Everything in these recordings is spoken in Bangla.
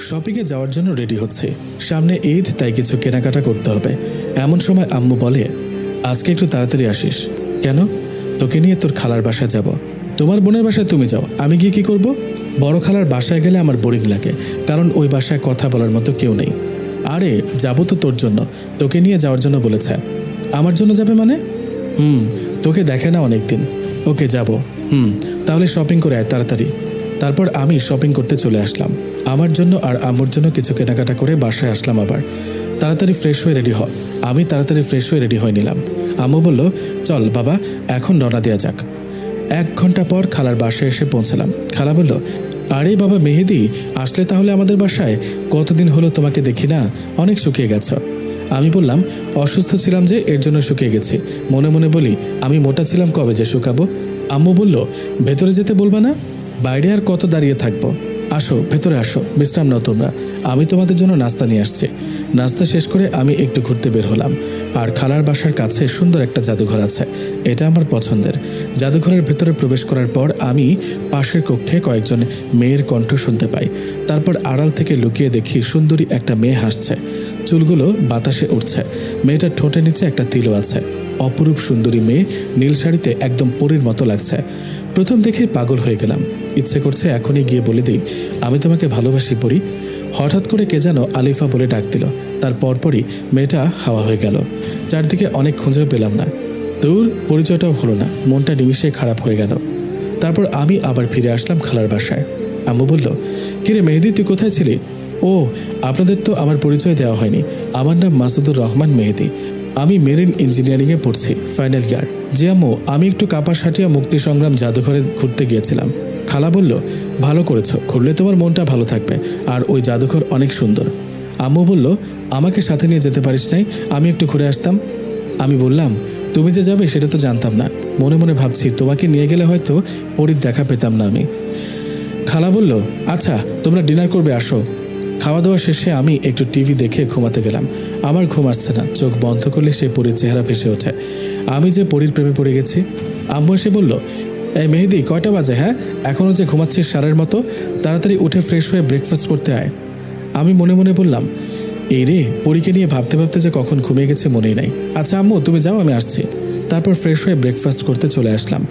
শপিংয়ে যাওয়ার জন্য রেডি হচ্ছে। সামনে ঈদ, তাই কিছু কেনাকাটা করতে হবে। এমন সময় আম্মু বলে, আজকে একটু তাড়াতাড়ি আসিস। কেন? তোকে নিয়ে তোর খালার বাসায় যাব। তোমার বোনের বাসায় তুমি যাও, আমি গিয়ে কি করব? বড় খালার বাসায় গেলে আমার বোরিং লাগে, কারণ ওই বাসায় কথা বলার মতো কেউ নেই। আরে যাবো তো তোর জন্য, তোকে নিয়ে যাওয়ার জন্য বলেছে। আমার জন্য যাবে মানে? তোকে দেখে না অনেকদিন। ওকে যাব। তাহলে শপিং করে আয় তাড়াতাড়ি। তারপর আমি শপিং করতে চলে আসলাম। আমার জন্য আর আম্মুর জন্য কিছু কেনাকাটা করে বাসায় আসলাম। আবার তাড়াতাড়ি ফ্রেশ হয়ে রেডি হ। আমি তাড়াতাড়ি ফ্রেশ হয়ে রেডি হয়ে নিলাম। আম্মু বলল, চল বাবা, এখন রওনা দেওয়া যাক। 1 ঘন্টা পর খালার বাসায় এসে পৌঁছালাম। খালা বলল, আরে বাবা মেহেদি, আসলে তাহলে আমাদের বাসায়? কতদিন হলো তোমাকে দেখি না, অনেক শুকিয়ে গেছ। আমি বললাম, অসুস্থ ছিলাম যে, এর জন্য শুকিয়ে গেছি। মনে মনে বলি, আমি মোটা ছিলাম কবে যে শুকাবো। আম্মু বলল, ভেতরে যেতে বলবা না? বাইরে আর কত দাঁড়িয়ে থাকবো? আসো ভেতরে আসো, বিশ্রাম নাও তোমরা। আমি তোমাদের জন্য নাস্তা নিয়ে আসছি। নাস্তা শেষ করে আমি একটু ঘুরতে বের হলাম। আর খালার বাসার কাছে সুন্দর একটা জাদুঘর আছে, এটা আমার পছন্দের। জাদুঘরের ভেতরে প্রবেশ করার পর আমি পাশের কক্ষে কয়েকজন মেয়ের কণ্ঠ শুনতে পাই। তারপর আড়াল থেকে লুকিয়ে দেখি সুন্দরী একটা মেয়ে হাসছে, চুলগুলো বাতাসে উঠছে। মেয়েটার ঠোঁটের নিচে একটা তিলও আছে। অপরূপ সুন্দরী মেয়ে, নীল শাড়িতে একদম পরীর মতো লাগছে। প্রথম দেখে পাগল হয়ে গেলাম। ইচ্ছে করছে এখনই গিয়ে বলে দিই, আমি তোমাকে ভালোবাসি পরি। হঠাৎ করে কে যেন আলিফা বলে ডাক দিল। তার পরপরই মেয়েটা হাওয়া হয়ে গেল। চারদিকে অনেক খুঁজেও পেলাম না। তোর পরিচয়টাও হলো না, মনটা নিমিষে খারাপ হয়ে গেল। তারপর আমি আবার ফিরে আসলাম খালার বাসায়। আম্মু বলল, কিরে মেহেদি, তুই কোথায় ছিলি? ও, আপনাদের তো আমার পরিচয় দেওয়া হয়নি। আমার নাম মাসুদুর রহমান মেহেদি। আমি মেরিন ইঞ্জিনিয়ারিংয়ে পড়ছি, ফাইনাল ইয়ার। জি আম্মু, আমি একটু কাপাসহাটিয়া মুক্তি সংগ্রাম জাদুঘরে ঘুরতে গিয়েছিলাম। খালা বলল, ভালো করেছো, ঘুরলে তোমার মনটা ভালো থাকবে, আর ওই জাদুঘর অনেক সুন্দর। আম্মু বলল, আমাকে সাথে নিয়ে যেতে পারিস নাই? আমি একটু ঘুরে আসতাম। আমি বললাম, তুমি যে যাবে সেটা তো জানতাম না। মনে মনে ভাবছি তোমাকে নিয়ে গেলে হয়তো পরীর দেখা পেতাম না আমি। খালা বলল, আচ্ছা তোমরা ডিনার করবে, আসো। খাওয়া দাওয়া শেষে আমি একটু টিভি দেখে ঘুমাতে গেলাম। আমার ঘুম আসছে না, চোখ বন্ধ করলে সে পরীর চেহারা ভেসে ওঠে। আমি যে পরীর প্রেমে পড়ে গেছি। আম্মু এসে বলল, এই মেহেদি, কয়টা বাজে? হ্যাঁ, এখনও যে ঘুমাচ্ছিস সারের মতো? তাড়াতাড়ি উঠে ফ্রেশ হয়ে ব্রেকফাস্ট করতে আয়। আমি মনে মনে বললাম, এই রে, পরীকে নিয়ে ভাবতে ভাবতে যে কখন ঘুমিয়ে গেছে মনেই নাই। আচ্ছা আম্মু, তুমি যাও, আমি আসছি। তারপর ফ্রেশ হয়ে ব্রেকফাস্ট করতে চলে আসলাম।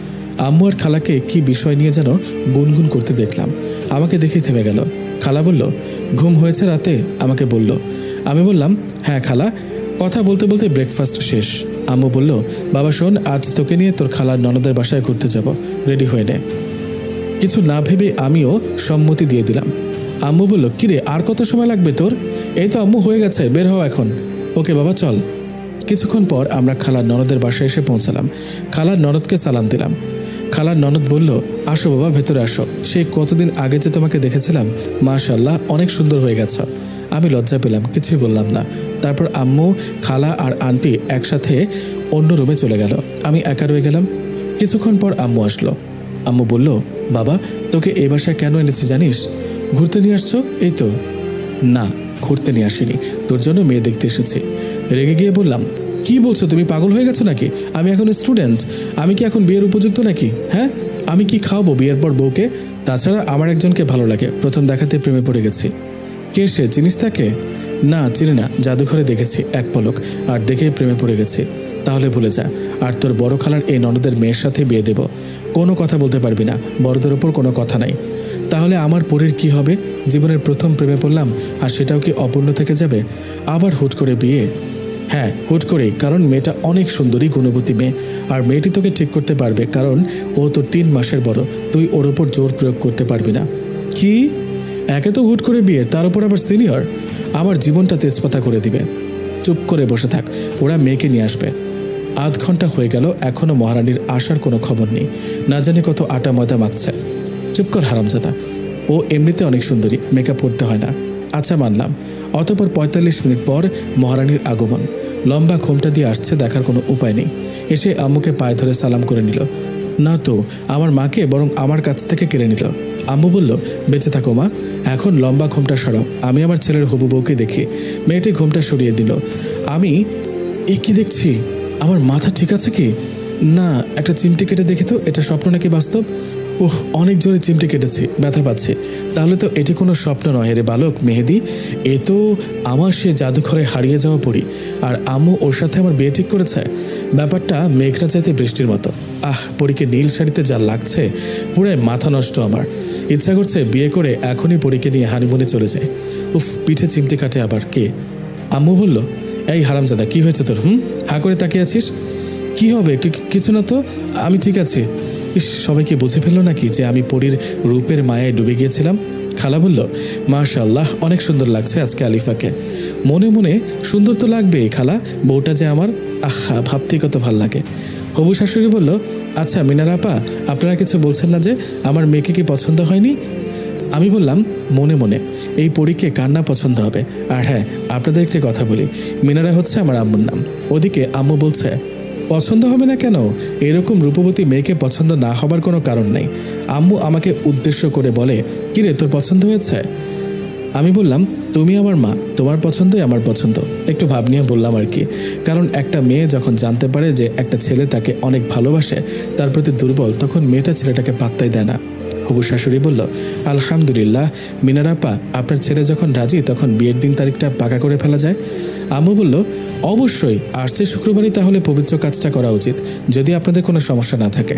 আম্মু আর খালাকে কি বিষয় নিয়ে যেন গুনগুন করতে দেখলাম। আমাকে দেখেই থেমে গেল। খালা বলল, ঘুম হয়েছে রাতে? আমাকে বলল। আমি বললাম, হ্যাঁ খালা। কথা বলতে বলতে ব্রেকফাস্ট শেষ। আম্মু বলল, বাবা শোন, আজ তোকে নিয়ে তোর খালার ননদের বাসায় ঘুরতে যাব, রেডি হয়ে নে। কিছু না ভেবে আমিও সম্মতি দিয়ে দিলাম। আম্মু বলল, কিরে, আর কত সময় লাগবে তোর? এই তো আম্মু, হয়ে গেছে, বের হও এখন। ওকে বাবা, চল। কিছুক্ষণ পর আমরা খালার ননদের বাসায় এসে পৌঁছালাম। খালার ননদকে সালাম দিলাম। খালার ননদ বলল, আসো বাবা, ভেতরে আসো। সেই কতদিন আগে যে তোমাকে দেখেছিলাম, মাশাআল্লাহ, অনেক সুন্দর হয়ে গেছ। আমি লজ্জা পেলাম, কিছুই বললাম না। তারপর আম্মু, খালা আর আন্টি একসাথে অন্য রুমে চলে গেল। আমি একা রয়ে গেলাম। কিছুক্ষণ পর আম্মু আসলো। আম্মু বলল, বাবা, তোকে এই বাসায় কেন এনেছি জানিস? ঘুরতে নিয়ে আসছো? এই তো। না, ঘুরতে নিয়ে আসিনি, তোর জন্য মেয়ে দেখতে এসেছি। রেগে গিয়ে বললাম, কি বলছো তুমি? পাগল হয়ে গেছো নাকি? আমি এখন স্টুডেন্ট, আমি কি এখন বিয়ের উপযুক্ত নাকি? হ্যাঁ, আমি কি খাওয়াবো বিয়ের পর বউকে? তাছাড়া আমার একজনকে ভালো লাগে, প্রথম দেখাতে প্রেমে পড়ে গেছি। কে সে, চিনিস তাকে? না, চিনি না, জাদুঘরে দেখেছি এক পলক, আর দেখেই প্রেমে পড়ে গেছি। তাহলে ভুলে যা, আর তোর বড় খালার এই ননদের মেয়ের সাথে বিয়ে দেব। কোনো কথা বলতে পারবি না, বড়দের ওপর কোনো কথা নাই। তাহলে আমার পরীর কি হবে? জীবনের প্রথম প্রেমে পড়লাম, আর সেটাও কি অপূর্ণ থেকে যাবে? আবার হুট করে বিয়ে? হ্যাঁ, হুট করেই, কারণ মেয়েটা অনেক সুন্দরী, গুণবতী মেয়ে। আর মেয়েটি তোকে ঠিক করতে পারবে, কারণ ও তোর 3 মাসের বড়। তুই ওর ওপর জোর প্রয়োগ করতে পারবি না। কি? একে তো হুট করে বিয়ে, তার উপর আবার সিনিয়র। আমার জীবনটা তেজপাতা করে দিবে। চুপ করে বসে থাক, ওরা মেয়েকে নিয়ে আসবে। আধ ঘন্টা হয়ে গেল, এখনও মহারানীর আসার কোনো খবর নেই। না জানি কত আটা ময়দা মাখছে। চুপ কর হারামজাদা, ও এমনিতে অনেক সুন্দরী, মেকআপ করতে হয় না। আচ্ছা মানলাম। অতঃপর 45 মিনিট পর মহারানীর আগমন। লম্বা ঘোমটা দিয়ে আসছে, দেখার কোনো উপায় নেই। এসে আম্মুকে পায়ে ধরে সালাম করে নিল। না তো, আমার মাকে বরং আমার কাছ থেকে কেড়ে নিল। আম্মু বলল, বেঁচে থাকো মা, এখন লম্বা ঘোমটা সরাও, আমি আমার ছেলের হবু বউকে দেখি। মেয়েটি ঘোমটা সরিয়ে দিল। আমি এ কি দেখছি? আমার মাথা ঠিক আছে কি না? একটা চিমটি কেটে দেখি তো, এটা স্বপ্ন নাকি বাস্তব? অনেক জোরে চিমটে কেটেছি, ব্যথা পাচ্ছি। তাহলে তো এটি কোনো স্বপ্ন নয় রে বালক মেহেদি, এ তো আমার সে জাদুঘরে হারিয়ে যাওয়া পড়ি, আর আম্মু ওর সাথে আমার বিয়ে ঠিক করেছে। ব্যাপারটা মেঘনা চাইতে বৃষ্টির মতো। পরীকে নীল শাড়িতে যা লাগছে, পুরাই মাথা নষ্ট আমার। ইচ্ছা করছে বিয়ে করে এখনই পরীকে নিয়ে হানিমুনে চলে যায়। পিঠে চিমটে কাটে আবার কে? আম্মু বলল, এই হারামজাদা, কি হয়েছে তোর? হা করে তাকিয়ে আছিস? কি হবে? কিছু না তো, আমি ঠিক আছি। সবাইকে বুঝে ফেললো নাকি যে আমি পরীর রূপের মায়ায় ডুবে গিয়েছিলাম? খালা বলল, মাশাআল্লাহ, অনেক সুন্দর লাগছে আজকে আলিফাকে। মনে মনে সুন্দর তো লাগবেই খালা, বউটা যে আমার, ভাবতেই কত ভাল লাগে। হবু শাশুড়ি বলল, আচ্ছা মিনার আপা, আপনারা কিছু বলছেন না যে? আমার মেয়েকে কি পছন্দ হয়নি? আমি বললাম মনে মনে, এই পরীকে কার না পছন্দ হবে। আর হ্যাঁ, আপনাদের একটি কথা বলি, মিনারা হচ্ছে আমার আম্মুর নাম। ওদিকে আম্মু বলছে, পছন্দ হবে না কেন? এরকম রূপবতী মেয়েকে পছন্দ না হবার কোনো কারণ নেই। আম্মু আমাকে উদ্দেশ্য করে বলে, কিরে তোর পছন্দ হয়েছে? আমি বললাম, তুমি আমার মা, তোমার পছন্দই আমার পছন্দ। একটু ভাব নিয়ে বললাম আর কি। কারণ একটা মেয়ে যখন জানতে পারে যে একটা ছেলে তাকে অনেক ভালোবাসে, তার প্রতি দুর্বল, তখন মেয়েটা ছেলেটাকে পাত্তাই দেয় না। হবু শাশুড়ি বলল, আলহামদুলিল্লাহ মিনার আপা, আপনার ছেলে যখন রাজি তখন বিয়ের দিন তারিখটা পাকা করে ফেলা যায়। আম্মু বলল, অবশ্যই আসছে শুক্রবারই তাহলে পবিত্র কাজটা করা উচিত, যদি আপনাদের কোনো সমস্যা না থাকে।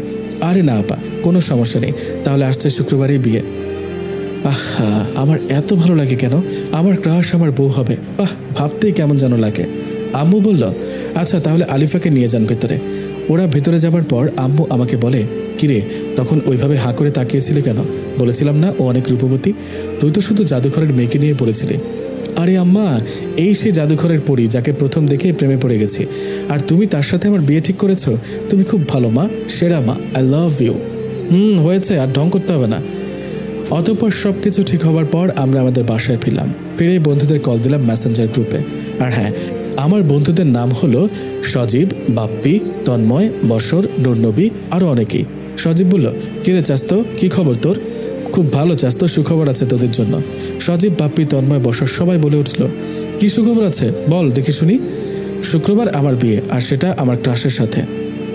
আরে না আপা, কোনো সমস্যা নেই, তাহলে আসছে শুক্রবারই বিয়ে। আমার এত ভালো লাগে কেন? আমার ক্রাশ আমার বউ হবে, ভাবতেই কেমন যেন লাগে। আম্মু বলল, আচ্ছা তাহলে আলিফাকে নিয়ে যান ভেতরে। ওরা ভেতরে যাবার পর আম্মু আমাকে বলে, কিরে তখন ওইভাবে হাঁ করে তাকিয়েছিলি কেন? বলেছিলাম না ও অনেক রূপবতী, তুই তো শুধু জাদুঘরের মেয়েকে নিয়ে পড়েছিলি। আরে আম্মা, এই সেই জাদুঘরের পরী যাকে প্রথম দেখে প্রেমে পড়ে গেছি, আর তুমি তার সাথে আমার বিয়ে ঠিক করেছো। তুমি খুব ভালো মা, সেরা মা, আই লাভ ইউ। হয়েছে, আর ঢং করতে হবে না। অতঃপর সব কিছু ঠিক হবার পর আমরা আমাদের বাসায় ফিরলাম। ফিরে বন্ধুদের কল দিলাম মেসেঞ্জার গ্রুপে। আর হ্যাঁ, আমার বন্ধুদের নাম হলো সজীব, বাপ্পি, তন্ময়, বশর, নুরনবী, আরও অনেকেই। সজীব বলল, কিরে চাস্ত, কি খবর তোর? খুব ভালো চাস্ত, সুখবর আছে তোদের জন্য। সজীব, বাপ্পি, তন্ময়, বশর সবাই বলে উঠল, কি সুখবর আছে বল দেখি শুনি। শুক্রবার আমার বিয়ে, আর সেটা আমার ক্রাশের সাথে।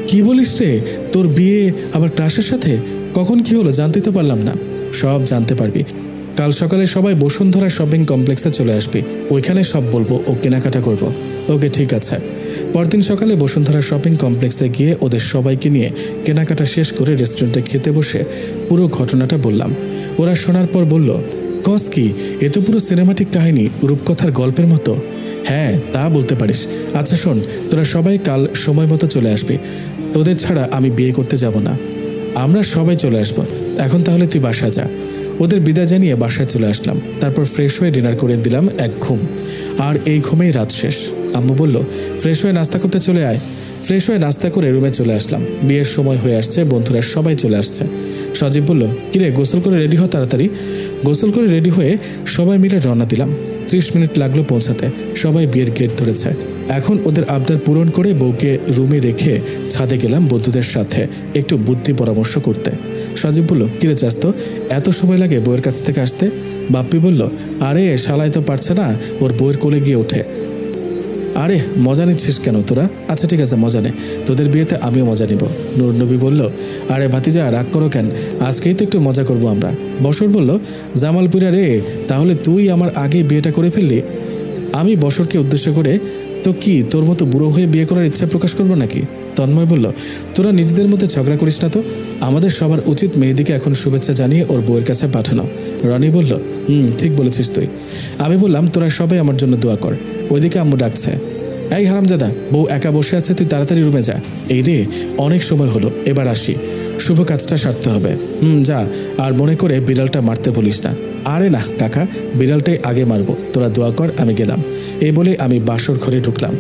কি বলিস রে, তোর বিয়ে আবার ক্রাশের সাথে? কখন কি হলো জানতে তো পারলাম না। সব জানতে পারবি, কাল সকালে সবাই বসুন্ধরা শপিং কমপ্লেক্সে চলে আসবি, ওইখানে সব বলবো ও কেনাকাটা করব। ওকে ঠিক আছে। পরদিন সকালে বসুন্ধরা শপিং কমপ্লেক্সে গিয়ে ওদের সবাইকে নিয়ে কেনাকাটা শেষ করে রেস্টুরেন্টে খেতে বসে পুরো ঘটনাটা বললাম। ওরা শোনার পর বলল, কস কি, এ তো পুরো সিনেমাটিক কাহিনী, রূপকথার গল্পের মতো। হ্যাঁ তা বলতে পারিস। আচ্ছা শোন, তোরা সবাই কাল সময় মতো চলে আসবি, তোদের ছাড়া আমি বিয়ে করতে যাব না। আমরা সবাই চলে আসবো। এখন তাহলে তুই বাসায় যা। ওদের বিদায় জানিয়ে বাসায় চলে আসলাম। তারপর ফ্রেশ হয়ে ডিনার করে দিলাম এক ঘুম, আর এই ঘুমেই রাত শেষ। আম্মু বলল, ফ্রেশ হয়ে নাস্তা করতে চলে আয়। ফ্রেশ হয়ে নাস্তা করে রুমে চলে আসলাম। বিয়ের সময় হয়ে আসছে, বন্ধুরা সবাই চলে আসছে। সজীব বলল, কিরে গোসল করে রেডি হ তাড়াতাড়ি। গোসল করে রেডি হয়ে সবাই মিলে রওনা দিলাম। 30 মিনিট লাগলো পৌঁছাতে। সবাই বিয়ের গেট ধরেছে। এখন ওদের আবদার পূরণ করে বউকে রুমে রেখে ছাদে গেলাম বন্ধুদের সাথে একটু বুদ্ধি পরামর্শ করতে। সজীব বলল, কিরে চাস্ত, এত সময় লাগে বউয়ের কাছ থেকে আসতে? বাপ্পি বলল, আরে শালাই তো পারছে না, ওর বউয়ের কোলে গিয়ে ওঠে। আরে মজা নিচ্ছিস কেন তোরা? আচ্ছা ঠিক আছে, মজা নে, তোদের বিয়েতে আমিও মজা নিব। নুরনবী বলল, আরে ভাতিজা রাগ করো কেন, আজকেই তো একটু মজা করব আমরা। বশর বলল, জামালপুরা রে, তাহলে তুই আমার আগে বিয়েটা করে ফেললি? আমি বশরকে উদ্দেশ্য করে, তো কি তোর মতো বুড়ো হয়ে বিয়ে করার ইচ্ছা প্রকাশ করবো নাকি? তন্ময় বলল, তোরা নিজেদের মধ্যে ঝগড়া করিস না তো, আমাদের সবার উচিত মেহেদিকে এখন শুভেচ্ছা জানিয়ে ওর বউয়ের কাছে পাঠানো। রনি বলল, ঠিক বলেছিস তুই। আমি বললাম, তোরা সবাই আমার জন্য দোয়া কর। ওইদিকে আম্মু ডাকছে, এই হারামজাদা, বউ একা বসে আছে, তুই তাড়াতাড়ি রুমে যা। এই রে, অনেক সময় হলো, এবার আসি, শুভ কাজটা সারতে হবে। যা, আর মনে করে বিড়ালটা মারতে বলিস না। আরে না কাকা, বিড়ালটাই আগে মারবো, তোরা দোয়া কর, আমি গেলাম। এই বলে আমি বাসর ঘরে ঢুকলাম।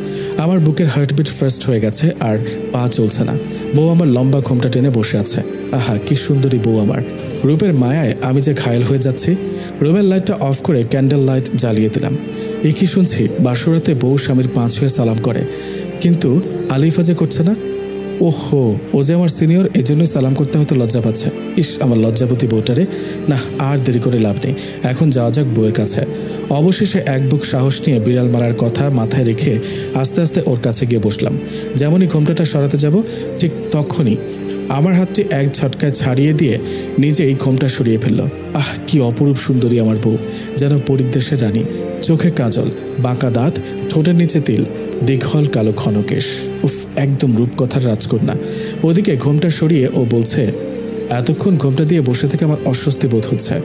আমার বুকের হার্টবিট ফার্স্ট হয়ে গেছে, আর পা চলছে না। বউ আমার লম্বা ঘোমটা টেনে বসে আছে। আহা কি সুন্দরী বউ আমার, রূপের মায়ায় আমি যে ঘায়েল হয়ে যাচ্ছি। রুমের লাইটটা অফ করে ক্যান্ডেল লাইট জ্বালিয়ে দিলাম। এ কি শুনছি, বাসরাতে বউ স্বামীর পা ছুঁয়ে সালাম করে, কিন্তু আলিফা যে করছে না। ওহো, ও যে আমার সিনিয়র, এজন্যই সালাম করতে হয়তো লজ্জা পাচ্ছে। ইস, আমার লজ্জাপতি বউটারে। না, আর দেরি করে লাভ নেই, এখন যাওয়া যাক বউয়ের কাছে। অবশেষে এক বুক সাহস নিয়ে বিড়াল মারার কথা মাথায় রেখে আস্তে আস্তে ওর কাছে গিয়ে বসলাম। যেমনই ঘোমটাটা সরাতে যাব, ঠিক তখনই আমার হাতটি এক ঝটকায় ছাড়িয়ে দিয়ে নিজেই ঘোমটা সরিয়ে ফেলল। আহ, কি অপরূপ সুন্দরী আমার বউ, যেন পরিদেশের রানী। চোখে কাজল, বাঁকা দাঁত, ঠোঁটের নিচে তিল, দীঘল কালো ঘন কেশ। উফ, একদম রূপকথার রাজকন্যা। ওদিকে ঘোমটা সরিয়ে ও বলছে, এতক্ষণ ঘোমটা দিয়ে বসে থেকে আমার অস্বস্তি বোধ হচ্ছে।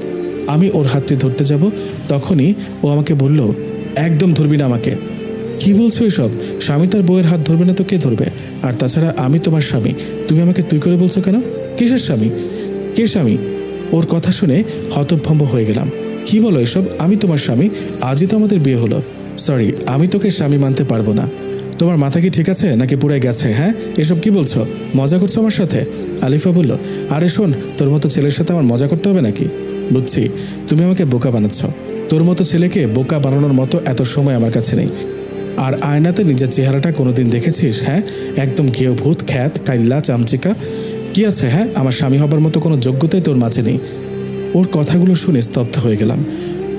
আমি ওর হাতটি ধরতে যাব, তখনই ও আমাকে বলল, একদম ধরবি না আমাকে। কি বলছো এসব? স্বামী তার বউয়ের হাত ধরবে না তো কে ধরবে? আর তাছাড়া আমি তোমার স্বামী, তুমি আমাকে তুই করে বলছো কেন? কিসের স্বামী? কে স্বামী? ওর কথা শুনে হতভম্ব হয়ে গেলাম। কি বলো এসব? আমি তোমার স্বামী, আজই তো আমাদের বিয়ে হলো। সরি, আমি তোকে স্বামী মানতে পারবো না। তোমার মাথা কি ঠিক আছে নাকি পুড়ে গেছে? হ্যাঁ, এসব কি বলছো? মজা করছো আমার সাথে? আলিফা বলল, আরে শোন, তোর মতো ছেলের সাথে আমার মজা করতে হবে নাকি? বুঝছি, তুমি আমাকে বোকা বানাচ্ছ। তোর মতো ছেলেকে বোকা বানানোর মতো এত সময় আমার কাছে নেই। আর আয়নাতে নিজের চেহারাটা কোনোদিন দেখেছিস? হ্যাঁ, একদম ঘেয় ভূত, খ্যাত, কাইল্লা, চামচিকা। কি আছে? হ্যাঁ, আমার স্বামী হবার মতো কোনো যোগ্যতাই তোর মাঝে নেই। ওর কথাগুলো শুনে স্তব্ধ হয়ে গেলাম।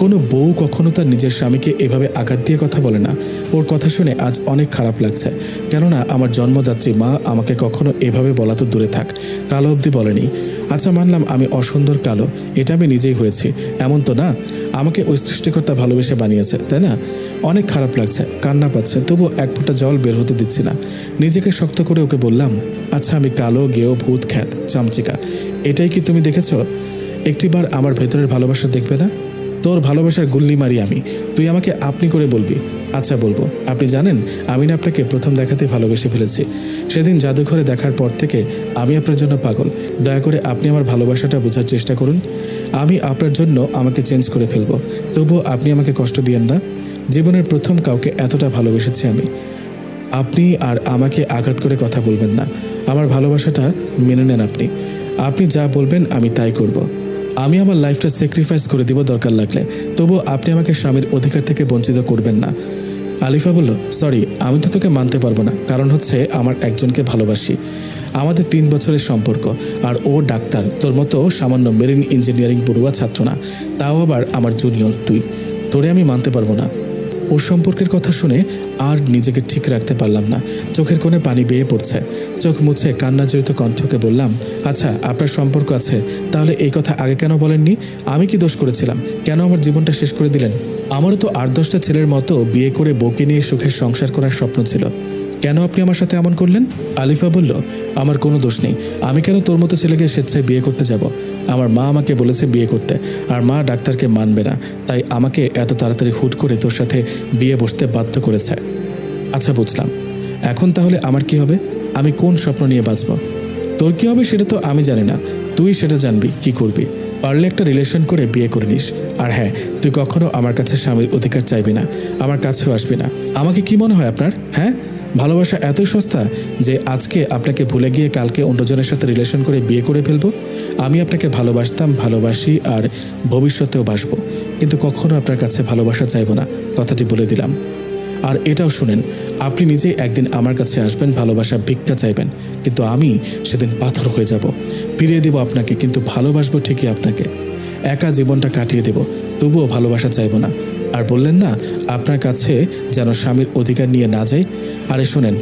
কোনো বউ কখনো তার নিজের স্বামীকে এভাবে আঘাত দিয়ে কথা বলে না। ওর কথা শুনে আজ অনেক খারাপ লাগছে, কেননা আমার জন্মদাত্রী মা আমাকে কখনো এভাবে বলা তো দূরে থাক, কালো অবধি বলেনি। আচ্ছা, মানলাম আমি অসুন্দর কালো, এটা আমি নিজেই হয়েছি, এমন তো না। আমাকে ওই সৃষ্টিকর্তা ভালোবেসে বানিয়েছে, তাই না? অনেক খারাপ লাগছে, কান্না পাচ্ছে, তবু এক ফোঁটা জল বের হতে দিচ্ছি না। নিজেকে শক্ত করে ওকে বললাম, আচ্ছা আমি কালো, গেও, ভূত, খ্যাত, চামচিকা, এটাই কি তুমি দেখেছ? একটিবার আমার ভেতরের ভালোবাসা দেখবে না? তোর ভালোবাসার গুল্লি মারি আমি, তুই আমাকে আপনি করে বলবি। আচ্ছা বলবো। আপনি জানেন, আমি না আপনাকে প্রথম দেখাতে ভালোবেসে ফেলেছি। সেদিন জাদুঘরে দেখার পর থেকে আমি আপনার জন্য পাগল। দয়া করে আপনি আমার ভালোবাসাটা বোঝার চেষ্টা করুন। আমি আপনার জন্য আমাকে চেঞ্জ করে ফেলবো, তবুও আপনি আমাকে কষ্ট দিয়েন না। জীবনের প্রথম কাউকে এতটা ভালোবেসেছি আমি। আপনি আর আমাকে আঘাত করে কথা বলবেন না। আমার ভালোবাসাটা মেনে নেন আপনি। আপনি যা বলবেন আমি তাই করব। আমি আমার লাইফটা স্যাক্রিফাইস করে দিব দরকার লাগলে, তবু আপনি আমাকে স্বামীর অধিকার থেকে বঞ্চিত করবেন না। আলিফা বলল, সরি, আমি তো তোকে মানতে পারবো না। কারণ হচ্ছে আমার একজনকে ভালোবাসি। আমাদের 3 বছরের সম্পর্ক, আর ও ডাক্তার, তোর মতো সামান্য মেরিন ইঞ্জিনিয়ারিং পড়ুয়া ছাত্র না, তাও আবার আমার জুনিয়র। তোরে আমি মানতে পারবো না। ওর সম্পর্কের কথা শুনে আর নিজেকে ঠিক রাখতে পারলাম না। চোখের কোণে পানি বেয়ে পড়ছে। চোখ মুছে কান্নাজড়িত কণ্ঠকে বললাম, আচ্ছা আপনার সম্পর্ক আছে, তাহলে এই কথা আগে কেন বলেননি? আমি কি দোষ করেছিলাম? কেন আমার জীবনটা শেষ করে দিলেন? আমারও তো 8-10টা ছেলের মতো বিয়ে করে বউকে নিয়ে সুখের সংসার করার স্বপ্ন ছিল। কেন আপনি আমার সাথে এমন করলেন? আলিফা বলল, আমার কোনো দোষ নেই। আমি কেন তোর মতো ছেলেকে স্বেচ্ছায় বিয়ে করতে যাব? আমার মা আমাকে বলেছে বিয়ে করতে, আর মা ডাক্তারকে মানবে না, তাই আমাকে এত তাড়াতাড়ি হুট করে তোর সাথে বিয়ে বসতে বাধ্য করেছে। আচ্ছা বুঝলাম, এখন তাহলে আমার কি হবে? আমি কোন স্বপ্ন নিয়ে বাঁচব? তোর কি হবে সেটা তো আমি জানি না, তুই সেটা জানবি কি করবি। পারলে একটা রিলেশন করে বিয়ে করে নিস। আর হ্যাঁ, তুই কখনো আমার কাছে স্বামীর অধিকার চাইবি না, আমার কাছেও আসবি না। আমাকে কি মনে হয় আপনার? হ্যাঁ, ভালোবাসা এতই সস্তা যে আজকে আপনাকে ভুলে গিয়ে কালকে অন্যজনের সাথে রিলেশন করে বিয়ে করে ফেলবো? আমি আপনাকে ভালোবাসতাম, ভালোবাসি, আর ভবিষ্যতেও বাসবো, কিন্তু কখনো আপনার কাছে ভালোবাসা চাইবো না, কথাটি বলে দিলাম। আর এটাও শুনেন, আপনি নিজেই একদিন আমার কাছে আসবেন, ভালোবাসা ভিক্ষা চাইবেন, কিন্তু আমি সেদিন পাথর হয়ে যাব। ফিরিয়ে দেব আপনাকে, কিন্তু ভালোবাসবো ঠিকই আপনাকে। একা জীবনটা কাটিয়ে দেব, তবুও ভালোবাসা চাইবো না। আর বললেন না, আপনার কাছে যেন স্বামীর অধিকার নিয়ে না যাই। আরে শোনেন,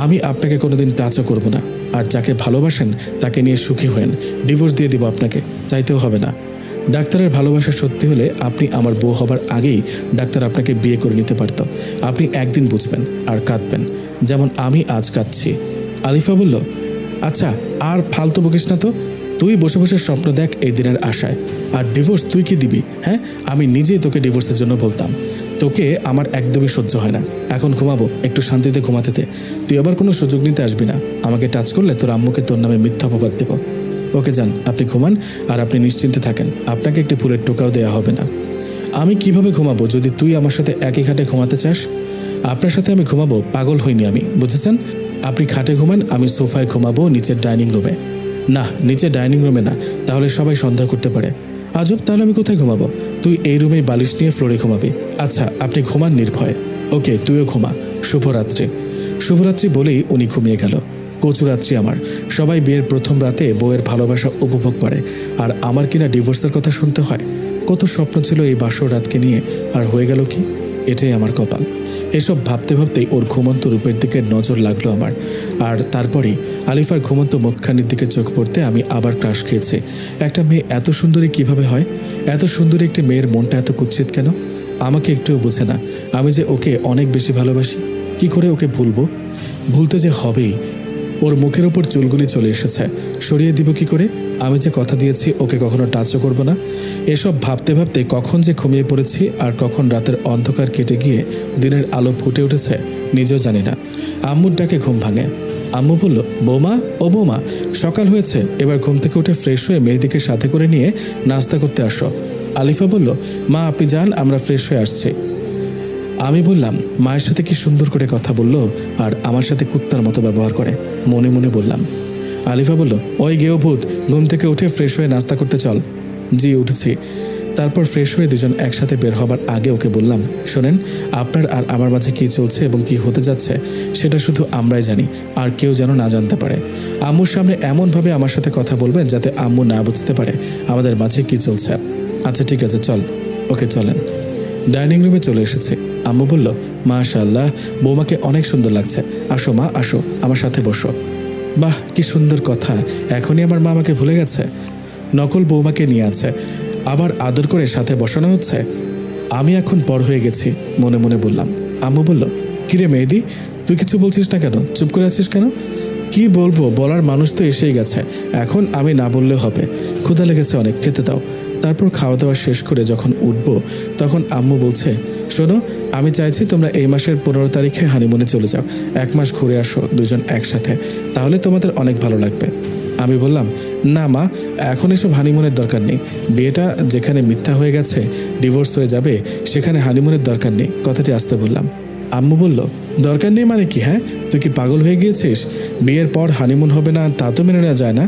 আমি আপনাকে কোনোদিন টাচও করব না। আর যাকে ভালোবাসেন তাকে নিয়ে সুখী হয়েন। ডিভোর্স দিয়ে দিব আপনাকে, চাইতেও হবে না। ডাক্তারের ভালোবাসা সত্যি হলে আপনি আমার বউ হবার আগেই ডাক্তার আপনাকে বিয়ে করে নিতে পারত। আপনি একদিন বুঝবেন আর কাঁদবেন, যেমন আমি আজ কাঁদছি। আলিফা বলল, আচ্ছা আর ফালতু বকিস না তো। তুই বসে বসে স্বপ্ন দেখ এই দিনের আশায়। আর ডিভোর্স তুই কি দিবি? হ্যাঁ, আমি নিজেই তোকে ডিভোর্সের জন্য বলতাম। তোকে আমার একদমই সহ্য হয় না। এখন ঘুমাবো, একটু শান্তিতে ঘুমাতে দে। তুই আবার কোনো সুযোগ নিতে আসবি না। আমাকে টাচ করলে তোর আম্মুকে তোর নামে মিথ্যা অপবাদ দেব। ওকে যান, আপনি ঘুমান, আর আপনি নিশ্চিন্তে থাকেন, আপনাকে একটি ফুলের টোকাও দেওয়া হবে না। আমি কিভাবে ঘুমাবো যদি তুই আমার সাথে একই খাটে ঘুমাতে চাস? আপনার সাথে আমি ঘুমাবো, পাগল হইনি আমি, বুঝেছেন? আপনি খাটে ঘুমান, আমি সোফায় ঘুমাবো নিচের ডাইনিং রুমে। না, নিচে ডাইনিং রুমে না, তাহলে সবাই সন্দেহ করতে পারে। আজব, তাহলে আমি কোথায় ঘুমাবো? তুই এই রুমেই বালিশ নিয়ে ফ্লোরে ঘুমাবি। আচ্ছা, আপনি ঘুমান নির্ভয়ে। ওকে, তুইও ঘুমা। শুভরাত্রি। শুভরাত্রি বলেই উনি ঘুমিয়ে গেল। কচুরাত্রি আমার। সবাই বিয়ের প্রথম রাতে বউয়ের ভালোবাসা উপভোগ করে, আর আমার কিনা ডিভোর্সের কথা শুনতে হয়। কত স্বপ্ন ছিল এই বাসর রাতকে নিয়ে, আর হয়ে গেল কি? এটাই আমার কপাল। এসব ভাবতে ভাবতেই ওর ঘুমন্ত রূপের দিকে নজর লাগলো আমার। আর তারপরেই আলিফার ঘুমন্ত মুখখানির দিকে চোখ পড়তে আমি আবার ক্রাশ খেয়েছি। একটা মেয়ে এত সুন্দরী কিভাবে হয়? এত সুন্দরী একটি মেয়ের মনটা এত কুৎসিত কেন? আমাকে একটুও বুঝে না। আমি যে ওকে অনেক বেশি ভালোবাসি, কি করে ওকে ভুলবো? ভুলতে যে হবেই। ওর মুখের ওপর চুলগুলি চলে এসেছে, সরিয়ে দিব কি করে? আমি যে কথা দিয়েছি ওকে কখনো টাচও করব না। এসব ভাবতে ভাবতে কখন যে ঘুমিয়ে পড়েছি আর কখন রাতের অন্ধকার কেটে গিয়ে দিনের আলো ফুটে উঠেছে নিজেও জানি না। আম্মুর ডাকে ঘুম ভাঙে। আম্মু বলল, বৌমা, ও বৌমা, সকাল হয়েছে, এবার ঘুম থেকে উঠে ফ্রেশ হয়ে মেহেদিকে সাথে করে নিয়ে নাস্তা করতে আসো। আলিফা বলল, মা আপনি যান, আমরা ফ্রেশ হয়ে আসছি। আমি বললাম, মায়ের সাথে কি সুন্দর করে কথা বললো আর আমার সাথে কুত্তার মতো ব্যবহার করে। মনে মনে বললাম। আলিফা বলল, ওই গেও ভূত, ঘুম থেকে উঠে ফ্রেশ হয়ে নাস্তা করতে চল। জি উঠেছি। তারপর ফ্রেশ হয়ে দুজন একসাথে বের হবার আগে ওকে বললাম, শোনেন, আপনার আর আমার মাঝে কী চলছে এবং কি হতে যাচ্ছে সেটা শুধু আমরাই জানি, আর কেউ যেন না জানতে পারে। আম্মুর সামনে এমনভাবে আমার সাথে কথা বলবেন যাতে আম্মু না বুঝতে পারে আমাদের মাঝে কী চলছে। আচ্ছা ঠিক আছে, চল। ওকে চলেন। ডাইনিং রুমে চলে এসেছি। আম্মু বলল, মাশাআল্লাহ, বৌমাকে অনেক সুন্দর লাগছে। আসো মা, আসো, আমার সাথে বসো। বাহ, কি সুন্দর কথা, এখনই আমার মা আমাকে ভুলে গেছে। নকল বৌমাকে নিয়ে আছে, আবার আদর করে সাথে বসানো হচ্ছে। আমি এখন পর হয়ে গেছি, মনে মনে বললাম। আম্মু বলল, কিরে মেহেদি, তুই কিছু বলছিস না কেন? চুপ করে আছিস কেন? কি বলবো, বলার মানুষ তো এসেই গেছে, এখন আমি না বললেও হবে। ক্ষুধা লেগেছে অনেক, খেতে দাও। তারপর খাওয়া দাওয়া শেষ করে যখন উঠবো তখন আম্মু বলছে, শোনো, আমি চাইছি তোমরা এই মাসের 15 তারিখে হানিমুনে চলে যাও। 1 মাস ঘুরে আসো দুজন একসাথে, তাহলে তোমাদের অনেক ভালো লাগবে। আমি বললাম, না মা, এখন এসব হানিমুনের দরকার নেই। বিয়েটা যেখানে মিথ্যা হয়ে গেছে, ডিভোর্স হয়ে যাবে, সেখানে হানিমুনের দরকার নেই। কথাটি আসতে বললাম। আম্মু বলল, দরকার নেই মানে কি? হ্যাঁ, তুই কি পাগল হয়ে গিয়েছিস? বিয়ের পর হানিমুন হবে না তা তো মেনে নেওয়া যায় না।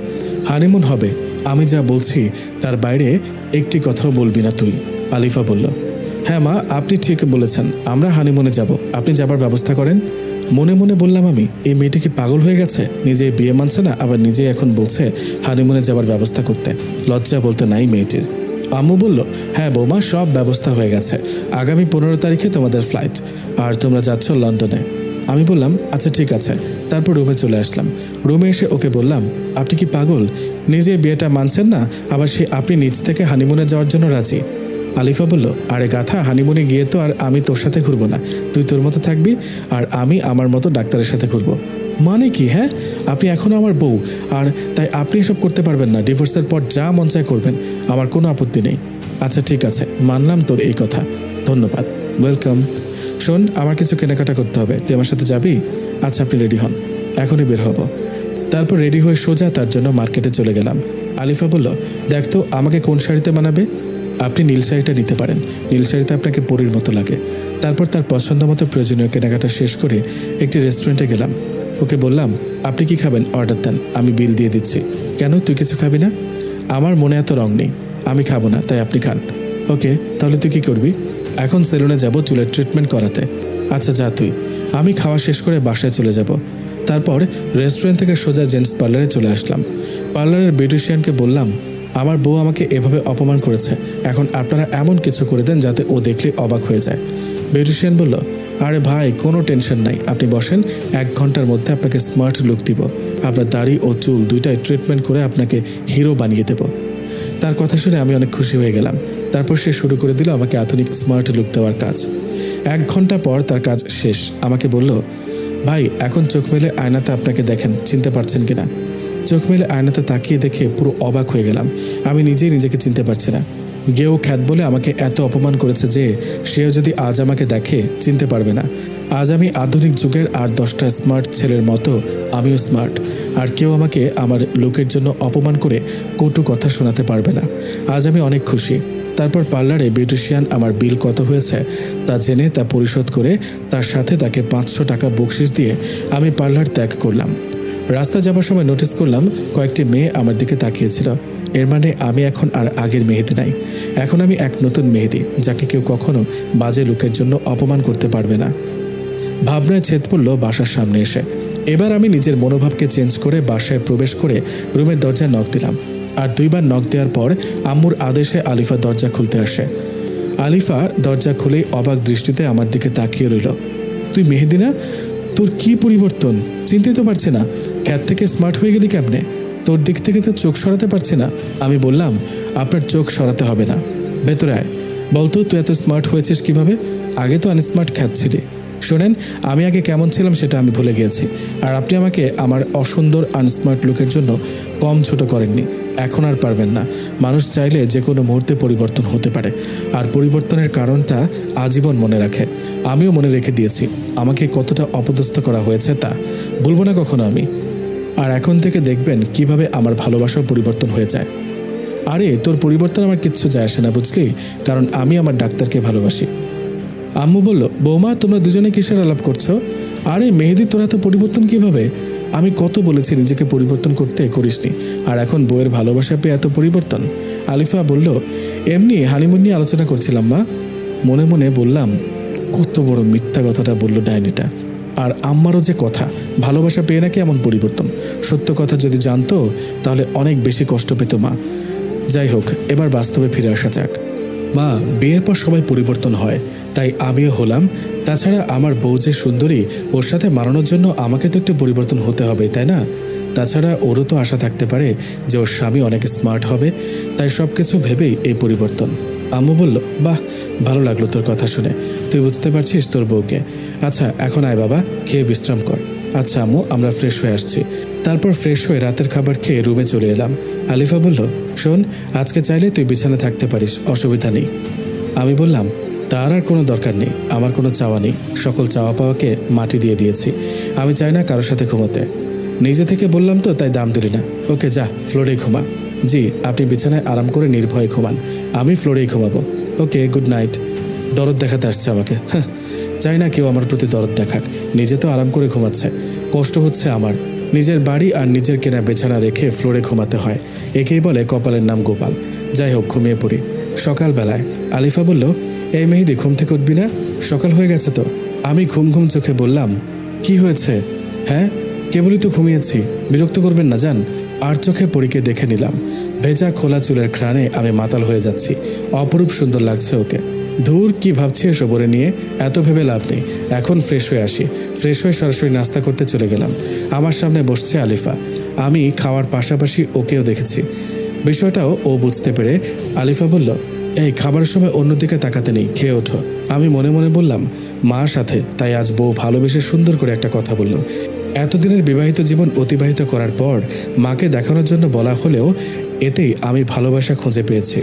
হানিমুন হবে, আমি যা বলছি তার বাইরে একটি কথাও বলবি না তুই। আলিফা বলল, হ্যাঁ মা, আপনি ঠিক বলেছেন, আমরা হানিমুনে যাব, আপনি যাবার ব্যবস্থা করেন। মনে মনে বললাম আমি, এই মেয়েটি কি পাগল হয়ে গেছে? নিজে বিয়ে মানছে না, আবার নিজে এখন বলছে হানিমুনে যাবার ব্যবস্থা করতে। লজ্জা বলতে নাই মেয়েটির। আম্মু বলল, হ্যাঁ বৌমা, সব ব্যবস্থা হয়ে গেছে। আগামী 15 তারিখে তোমাদের ফ্লাইট, আর তোমরা যাচ্ছ লন্ডনে। আমি বললাম, আচ্ছা ঠিক আছে। তারপর রুমে চলে আসলাম। রুমে এসে ওকে বললাম, আপনি কি পাগল? নিজে বিয়েটা মানছেন না, আবার আপনি নিজ থেকে হানিমুনে যাওয়ার জন্য রাজি। আলিফা বলল, আরে গাথা, হানিমুনে গিয়ে তো আর আমি তোর সাথে ঘুরবো না, তুই তোর মতো থাকবি আর আমি আমার মতো ডাক্তারের সাথে ঘুরবো। মানে কি? হ্যাঁ, আপনি এখনও আমার বউ, আর তাই আপনি এসব করতে পারবেন না। ডিভোর্সের পর যা মন চায় করবেন, আমার কোনো আপত্তি নেই। আচ্ছা ঠিক আছে, মানলাম তোর এই কথা, ধন্যবাদ, ওয়েলকাম। শোন, আমার কিছু কেনাকাটা করতে হবে, তুই আমার সাথে যাবি? আচ্ছা, আপনি রেডি হন, এখনই বের হব। তারপর রেডি হয়ে সোজা তার জন্য মার্কেটে চলে গেলাম। আলিফা বলল, দেখ তো আমাকে কোন শাড়িতে মানাবে। আপনি নীল শাড়িটা নিতে পারেন, নীল শাড়িতে আপনাকে পরীর মতো লাগে। তারপর তার পছন্দ মতো প্রয়োজনীয় কেনাকাটা শেষ করে একটি রেস্টুরেন্টে গেলাম। ওকে বললাম, আপনি কি খাবেন অর্ডার দেন, আমি বিল দিয়ে দিচ্ছি। কেন, তুই কিছু খাবি না? আমার মনে এত রং নেই, আমি খাবো না, তাই আপনি খান। ওকে, তাহলে তুই কি করবি? এখন সেলুনে যাব চুলের ট্রিটমেন্ট করাতে। আচ্ছা যা তুই। আমি খাওয়া শেষ করে বাসায় চলে যাব। তারপর রেস্টুরেন্ট থেকে সোজা জেন্টস পার্লারে চলে আসলাম। পার্লারের বিউটিশিয়ানকে বললাম, আমার বউ আমাকে এভাবে অপমান করেছে, এখন আপনারা এমন কিছু করে দেন যাতে ও দেখলে অবাক হয়ে যায়। বিউটিশিয়ান বলল, আরে ভাই, কোনো টেনশন নাই, আপনি বসেন, 1 ঘন্টার মধ্যে আপনাকে স্মার্ট লুক দিব। আপনার দাড়ি ও চুল দুইটাই ট্রিটমেন্ট করে আপনাকে হিরো বানিয়ে দেব। তার কথা শুনে আমি অনেক খুশি হয়ে গেলাম। তারপর সে শুরু করে দিল আমাকে আধুনিক স্মার্ট লুক দেওয়ার কাজ। 1 ঘন্টা পর তার কাজ শেষ। আমাকে বলল, ভাই, এখন চোখ মেলে আয়নাতে আপনাকে দেখেন, চিনতে পারছেন কিনা? চোখ মেলে আয়নাতে তাকিয়ে দেখে পুরো অবাক হয়ে গেলাম। আমি নিজেই নিজেকে চিনতে পারছি না। গেও খ্যাত বলে আমাকে এত অপমান করেছে যে সেও যদি আজ আমাকে দেখে চিনতে পারবে না। আজ আমি আধুনিক যুগের আর 10টা স্মার্ট ছেলের মতো আমিও স্মার্ট, আর কেউ আমাকে আমার লুকের জন্য অপমান করে কটু কথা শোনাতে পারবে না। আজ আমি অনেক খুশি। তারপর পার্লারে বিউটিশিয়ান আমার বিল কত হয়েছে তা জেনে তা পরিশোধ করে তার সাথে তাকে 500 টাকা বকশিশ দিয়ে আমি পার্লার ত্যাগ করলাম। রাস্তা যাবার সময় নোটিস করলাম কয়েকটি মেয়ে আমার দিকে তাকিয়েছিল। এর মানে আমি এখন আর আগের মেহেদি নাই, এখন আমি এক নতুন মেহেদি, যাকে কেউ কখনো বাজে লুকের জন্য অপমান করতে পারবে না। ভাবনায় ছেদ পড়ল বাসার সামনে এসে। এবার আমি নিজের মনোভাবকে চেঞ্জ করে বাসায় প্রবেশ করে রুমের দরজায় নক দিলাম। আর 2বার নক দেওয়ার পর আম্মুর আদেশে আলিফা দরজা খুলতে আসে। আলিফা দরজা খুলে অবাক দৃষ্টিতে আমার দিকে তাকিয়ে রইল। তুই মেহেদি না? তোর কি পরিবর্তন, চিনতে তো পারছি না। খ্যাত থেকে স্মার্ট হয়ে গেলি কেমনে? তোর দিক থেকে তো চোখ সরাতে পারছি না। আমি বললাম, আপনার চোখ সরাতে হবে না, ভেতরে আয়। বলতো তুই এত স্মার্ট হয়েছিস কিভাবে? আগে তো আনস্মার্ট খ্যাত ছিলি। শোনেন, আমি আগে কেমন ছিলাম সেটা আমি ভুলে গিয়েছি, আর আপনি আমাকে আমার অসুন্দর আনস্মার্ট লুকের জন্য কম ছোট করেননি। এখন আর পারবেন না। মানুষ চাইলে যে কোনো মুহূর্তে পরিবর্তন হতে পারে, আর পরিবর্তনের কারণটা আজীবন মনে রাখে। আমিও মনে রেখে দিয়েছি আমাকে কতটা অপদস্থ করা হয়েছে, তা ভুলব না কখনো আমি। আর এখন থেকে দেখবেন কিভাবে আমার ভালোবাসাও পরিবর্তন হয়ে যায়। আরে তোর পরিবর্তন আমার কিচ্ছু যায় আসে না, বুঝলি? কারণ আমি আমার ডাক্তারকে ভালোবাসি। আম্মু বলল, বৌমা তোমরা দুজনে কিসের আলাপ করছো? আরে মেহেদি, তোর এত পরিবর্তন কিভাবে? আমি কত বলেছি নিজেকে পরিবর্তন করতে, করিসনি, আর এখন বউয়ের ভালোবাসা পেয়ে এত পরিবর্তন। আলিফা বলল, এমনি হানিমুন নিয়ে আলোচনা করছিলাম মা। মনে মনে বললাম, কত বড় মিথ্যা কথাটা বললো ডাইনিটা। আর আম্মারও যে কথা, ভালোবাসা পেয়ে নাকি এমন পরিবর্তন। সত্য কথা যদি জানতো তাহলে অনেক বেশি কষ্ট পেত মা। যাই হোক, এবার বাস্তবে ফিরে আসা যাক। মা, বিয়ের পর সবাই পরিবর্তন হয়, তাই আমিও হলাম। তাছাড়া আমার বউ যে সুন্দরী, ওর সাথে মানানোর জন্য আমাকে তো একটু পরিবর্তন হতে হবে, তাই না? তাছাড়া ওরও তো আশা থাকতে পারে যে ওর স্বামী অনেক স্মার্ট হবে, তাই সব কিছু ভেবেই এই পরিবর্তন। আম্মু বলল, বাহ, ভালো লাগলো তোর কথা শুনে। তুই বুঝতে পারছিস তোর বউকে। আচ্ছা এখন আয় বাবা, খেয়ে বিশ্রাম কর। আচ্ছা আম্মু, আমরা ফ্রেশ হয়ে আসছি। তারপর ফ্রেশ হয়ে রাতের খাবার খেয়ে রুমে চলে এলাম। আলিফা বলল, শোন, আজকে চাইলে তুই বিছানা থাকতে পারিস, অসুবিধা নেই। আমি বললাম, তার আর কোনো দরকার নেই, আমার কোনো চাওয়া নেই। সকল চাওয়া পাওয়াকে মাটি দিয়ে দিয়েছি। আমি চাই না কারোর সাথে ঘুমোতে। নিজে থেকে বললাম তো, তাই দাম দিলি না। ওকে যা, ফ্লোরেই ঘুমা। জি, আপনি বিছানায় আরাম করে নির্ভয়ে ঘুমান, আমি ফ্লোরেই ঘুমাবো। ওকে, গুড নাইট। দরদ দেখাতে আসছে আমাকে। হ্যাঁ, চাই না কেউ আমার প্রতি দরদ দেখাক, নিজে তো আরাম করে ঘুমাচ্ছে। কষ্ট হচ্ছে আমার। নিজের বাড়ি আর নিজের কেনা বিছানা রেখে ফ্লোরে ঘুমাতে হয়, একেই বলে কপালের নাম গোপাল। যাই হোক, ঘুমিয়ে পড়ি। সকালবেলায় আলিফা বলল, এই মেহেদি, ঘুম থেকে উঠবি না? সকাল হয়ে গেছে তো। আমি ঘুম ঘুম চোখে বললাম, কি হয়েছে? হ্যাঁ, কেবলই তো ঘুমিয়েছি, বিরক্ত করবেন না, যান। আর চোখে পরীকে দেখে নিলাম। ভেজা খোলা চুলের ঘ্রাণে আমি মাতাল হয়ে যাচ্ছি। অপরূপ সুন্দর লাগছে ওকে। ধুর, কি ভাবছি এসব ওরে নিয়ে, এত ভেবে লাভ নেই। এখন ফ্রেশ হয়ে আসি। ফ্রেশ হয়ে সরাসরি নাস্তা করতে চলে গেলাম। আমার সামনে বসছে আলিফা। আমি খাওয়ার পাশাপাশি ওকেও দেখেছি। বিষয়টাও ও বুঝতে পেরে আলিফা বলল, এই খাবারের সময় অন্যদিকে তাকাতে নেই, খেয়ে ওঠো। আমি মনে মনে বললাম, মা সাথে, তাই আজ বউ ভালোবেসে সুন্দর করে একটা কথা বলল। এতদিনের বিবাহিত জীবন অতিবাহিত করার পর মাকে দেখানোর জন্য বলা হলেও এতেই আমি ভালোবাসা খুঁজে পেয়েছি।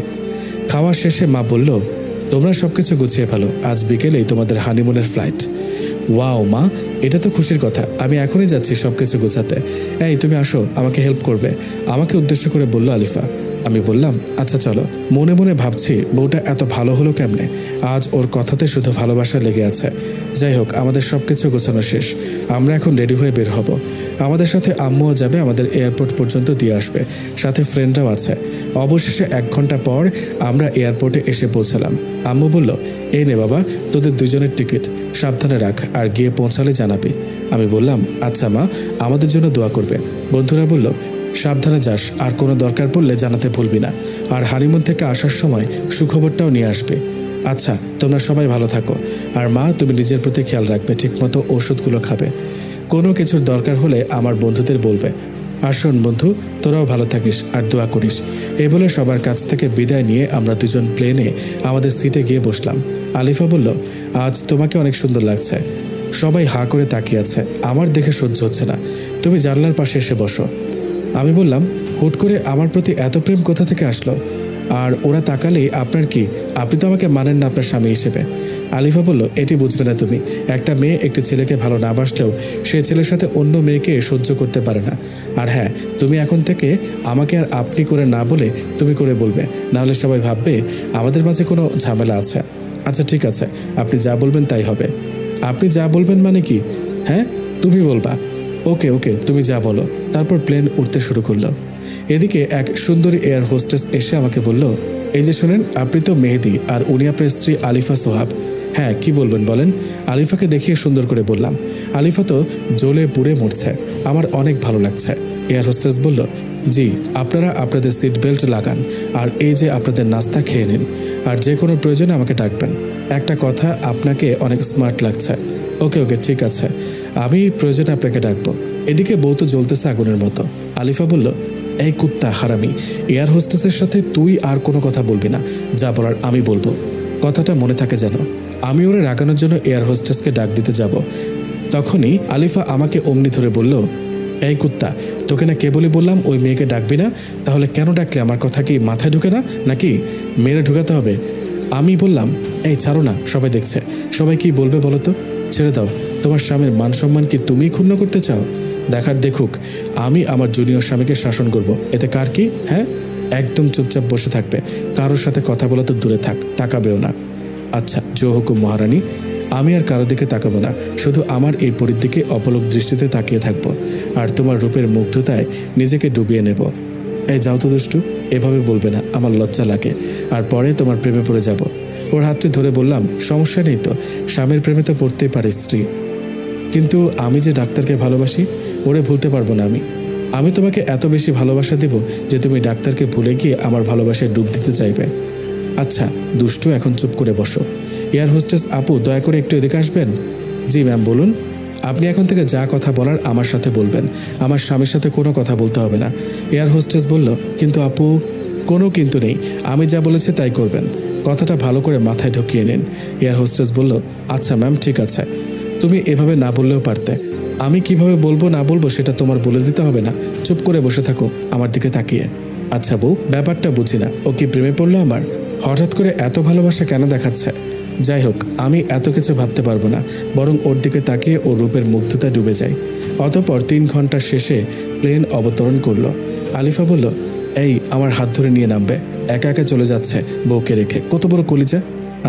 খাওয়া শেষে মা বলল, তোমরা সবকিছু গুছিয়ে ফেলো, আজ বিকেলেই তোমাদের হানিমুনের ফ্লাইট। ওয়াও মা, এটা তো খুশির কথা। আমি এখনই যাচ্ছি সবকিছু গোছাতে। এই তুমি আসো, আমাকে হেল্প করবে, আমাকে উদ্দেশ্য করে বলল আলিফা। আমি বললাম, আচ্ছা চলো। মনে মনে ভাবছি, বউটা এত ভালো হলো কেমনে? আজ ওর কথাতে শুধু ভালোবাসা লেগে আছে। যাই হোক, আমাদের সবকিছু গোছানো শেষ। আমরা এখন রেডি হয়ে বের হব। আমাদের সাথে আম্মুও যাবে, আমাদের এয়ারপোর্ট পর্যন্ত দিয়ে আসবে, সাথে ফ্রেন্ডরাও আছে। অবশেষে 1 ঘন্টা পর আমরা এয়ারপোর্টে এসে পৌঁছালাম। আম্মু বলল, এই নে বাবা, তোদের দুজনের টিকিট, সাবধানে রাখ, আর গিয়ে পৌঁছালে জানাবি। আমি বললাম, আচ্ছা মা, আমাদের জন্য দোয়া করবে। বন্ধুরা বলল, সাবধানে যাস, আর কোনো দরকার পড়লে জানাতে ভুলবি না। আর হানিমুন থেকে আসার সময় সুখবরটাও নিয়ে আসবে। আচ্ছা, তোমরা সবাই ভালো থাকো। আর মা, তুমি নিজের প্রতি খেয়াল রাখবে, ঠিকমতো ওষুধগুলো খাবে। কোনো কিছুর দরকার হলে আমার বন্ধুদের বলবে। আর শোন বন্ধু, তোরাও ভালো থাকিস আর দোয়া করিস। এই বলে সবার কাছ থেকে বিদায় নিয়ে আমরা দুজন প্লেনে আমাদের সিটে গিয়ে বসলাম। আলিফা বলল, আজ তোমাকে অনেক সুন্দর লাগছে। সবাই হাঁ করে তাকিয়ে আছে, আমার দেখে সহ্য হচ্ছে না। তুমি জানলার পাশে এসে বসো। আমি বললাম, হুট করে আমার প্রতি এত প্রেম কোথা থেকে আসলো? আর ওরা তাকালেই আপনার কি? আপনি তো আমাকে মানেন না আপনার স্বামী হিসেবে। আলিফা বলল, এটি বুঝবে না তুমি। একটা মেয়ে একটি ছেলেকে ভালো না বাসলেও সে ছেলের সাথে অন্য মেয়েকে সহ্য করতে পারে না। আর হ্যাঁ, তুমি এখন থেকে আমাকে আর আপনি করে না বলে তুমি করে বলবে, নাহলে সবাই ভাববে আমাদের মাঝে কোনো ঝামেলা আছে। আচ্ছা ঠিক আছে, আপনি যা বলবেন তাই হবে। আপনি যা বলবেন মানে কি? হ্যাঁ, তুমি বলবা। ওকে ওকে, তুমি যা বলো। তারপর প্লেন উঠতে শুরু করলো। এদিকে এক সুন্দরী এয়ার হোস্টেস এসে আমাকে বলল, এই যে শুনেন, আপনি তো মেহেদি আর উনি আপনার স্ত্রী আলিফা সোহাব। হ্যাঁ, কি বলবেন বলেন। আলিফাকে দেখিয়ে সুন্দর করে বললাম। আলিফা তো জ্বলে পুড়ে মরছে, আমার অনেক ভালো লাগছে। এয়ার হোস্টেস বলল, জি, আপনারা আপনাদের সিট বেল্ট লাগান আর এই যে আপনাদের নাস্তা খেয়ে নিন, আর যে কোনো প্রয়োজনে আমাকে ডাকবেন। একটা কথা, আপনাকে অনেক স্মার্ট লাগছে। ওকে ওকে ঠিক আছে, আমি প্রয়োজনে আপনাকে ডাকবো। এদিকে বউ তো জ্বলতেছে আগুনের মতো। আলিফা বলল, এই কুত্তা হারামি, এয়ার হোস্টেসের সাথে তুই আর কোনো কথা বলবি না, যা বলার আমি বলবো। কথাটা মনে থাকে যেন। আমি ওরে রাগানোর জন্য এয়ার হোস্টেসকে ডাক দিতে যাব, তখনই আলিফা আমাকে অমনি ধরে বলল, এই কুত্তা, তোকে না কেবলই বললাম ওই মেয়েকে ডাকবি না, তাহলে কেন ডাকলে? আমার কথা কি মাথায় ঢুকে না নাকি? মেরে ঢুকাতে হবে? আমি বললাম, এই ছাড়ো না, সবাই দেখছে, সবাই কি বলবে বলো তো? ছেড়ে দাও, তোমার স্বামীর মান সম্মান কি তুমি ক্ষুণ্ণ করতে চাও? দেখার দেখুক, আমি আমার জুনিয়র স্বামীকে শাসন করব, এতে কার কি? হ্যাঁ, একদম চুপচাপ বসে থাকবে, কারোর সাথে কথা বলা তো দূরে থাক, তাকাবেও না। আচ্ছা, জো হুকুম মহারানী। আমি আর কারো দিকে তাকাবো না, শুধু আমার এই পরীর দিকে অপলক দৃষ্টিতে তাকিয়ে থাকবো, আর তোমার রূপের মুগ্ধতায় নিজেকে ডুবিয়ে নেব। এই যাও তো দুষ্টু, এভাবে বলবে না, আমার লজ্জা লাগে, আর পরে তোমার প্রেমে পড়ে যাব। ওর হাতটি ধরে বললাম, সমস্যা নেই তো, স্বামীর প্রেমে তো পড়তেই পারে স্ত্রী, কিন্তু আমি যে ডাক্তারকে ভালোবাসি, ওরে ভুলতে পারবো না। আমি তোমাকে এত বেশি ভালোবাসা দেব যে তুমি ডাক্তারকে ভুলে গিয়ে আমার ভালোবাসায় ডুব দিতে চাইবে। আচ্ছা দুষ্টু, এখন চুপ করে বসো। এয়ার হোস্টেস আপু, দয়া করে একটু এদিকে আসবেন। জি ম্যাম, বলুন। আপনি এখন থেকে যা কথা বলার আমার সাথে বলবেন, আমার স্বামীর সাথে কোনো কথা বলতে হবে না। এয়ার হোস্টেস বলল, কিন্তু আপু। কোনো কিন্তু নেই, আমি যা বলেছি তাই করবেন, কথাটা ভালো করে মাথায় ঢুকিয়ে নিন। এয়ার হোস্টেস বলল, আচ্ছা ম্যাম, ঠিক আছে। তুমি এভাবে না বললেও পারতে। আমি কিভাবে বলবো না বলবো সেটা তোমার বলে দিতে হবে না, চুপ করে বসে থাকো আমার দিকে তাকিয়ে। আচ্ছা বউ, ব্যাপারটা বুঝি না, ও কি প্রেমে পড়লো আমার? হঠাৎ করে এত ভালোবাসা কেন দেখাচ্ছে? যাই হোক, আমি এত কিছু ভাবতে পারবো না, বরং ওর দিকে তাকিয়ে ওর রূপের মুগ্ধতায় ডুবে যাই। অতঃপর 3 ঘন্টা শেষে প্লেন অবতরণ করলো। আলিফা বলল, এই আমার হাত ধরে নিয়ে নামবে, একা একা চলে যাচ্ছে বউকে রেখে, কত বড় কলিজা।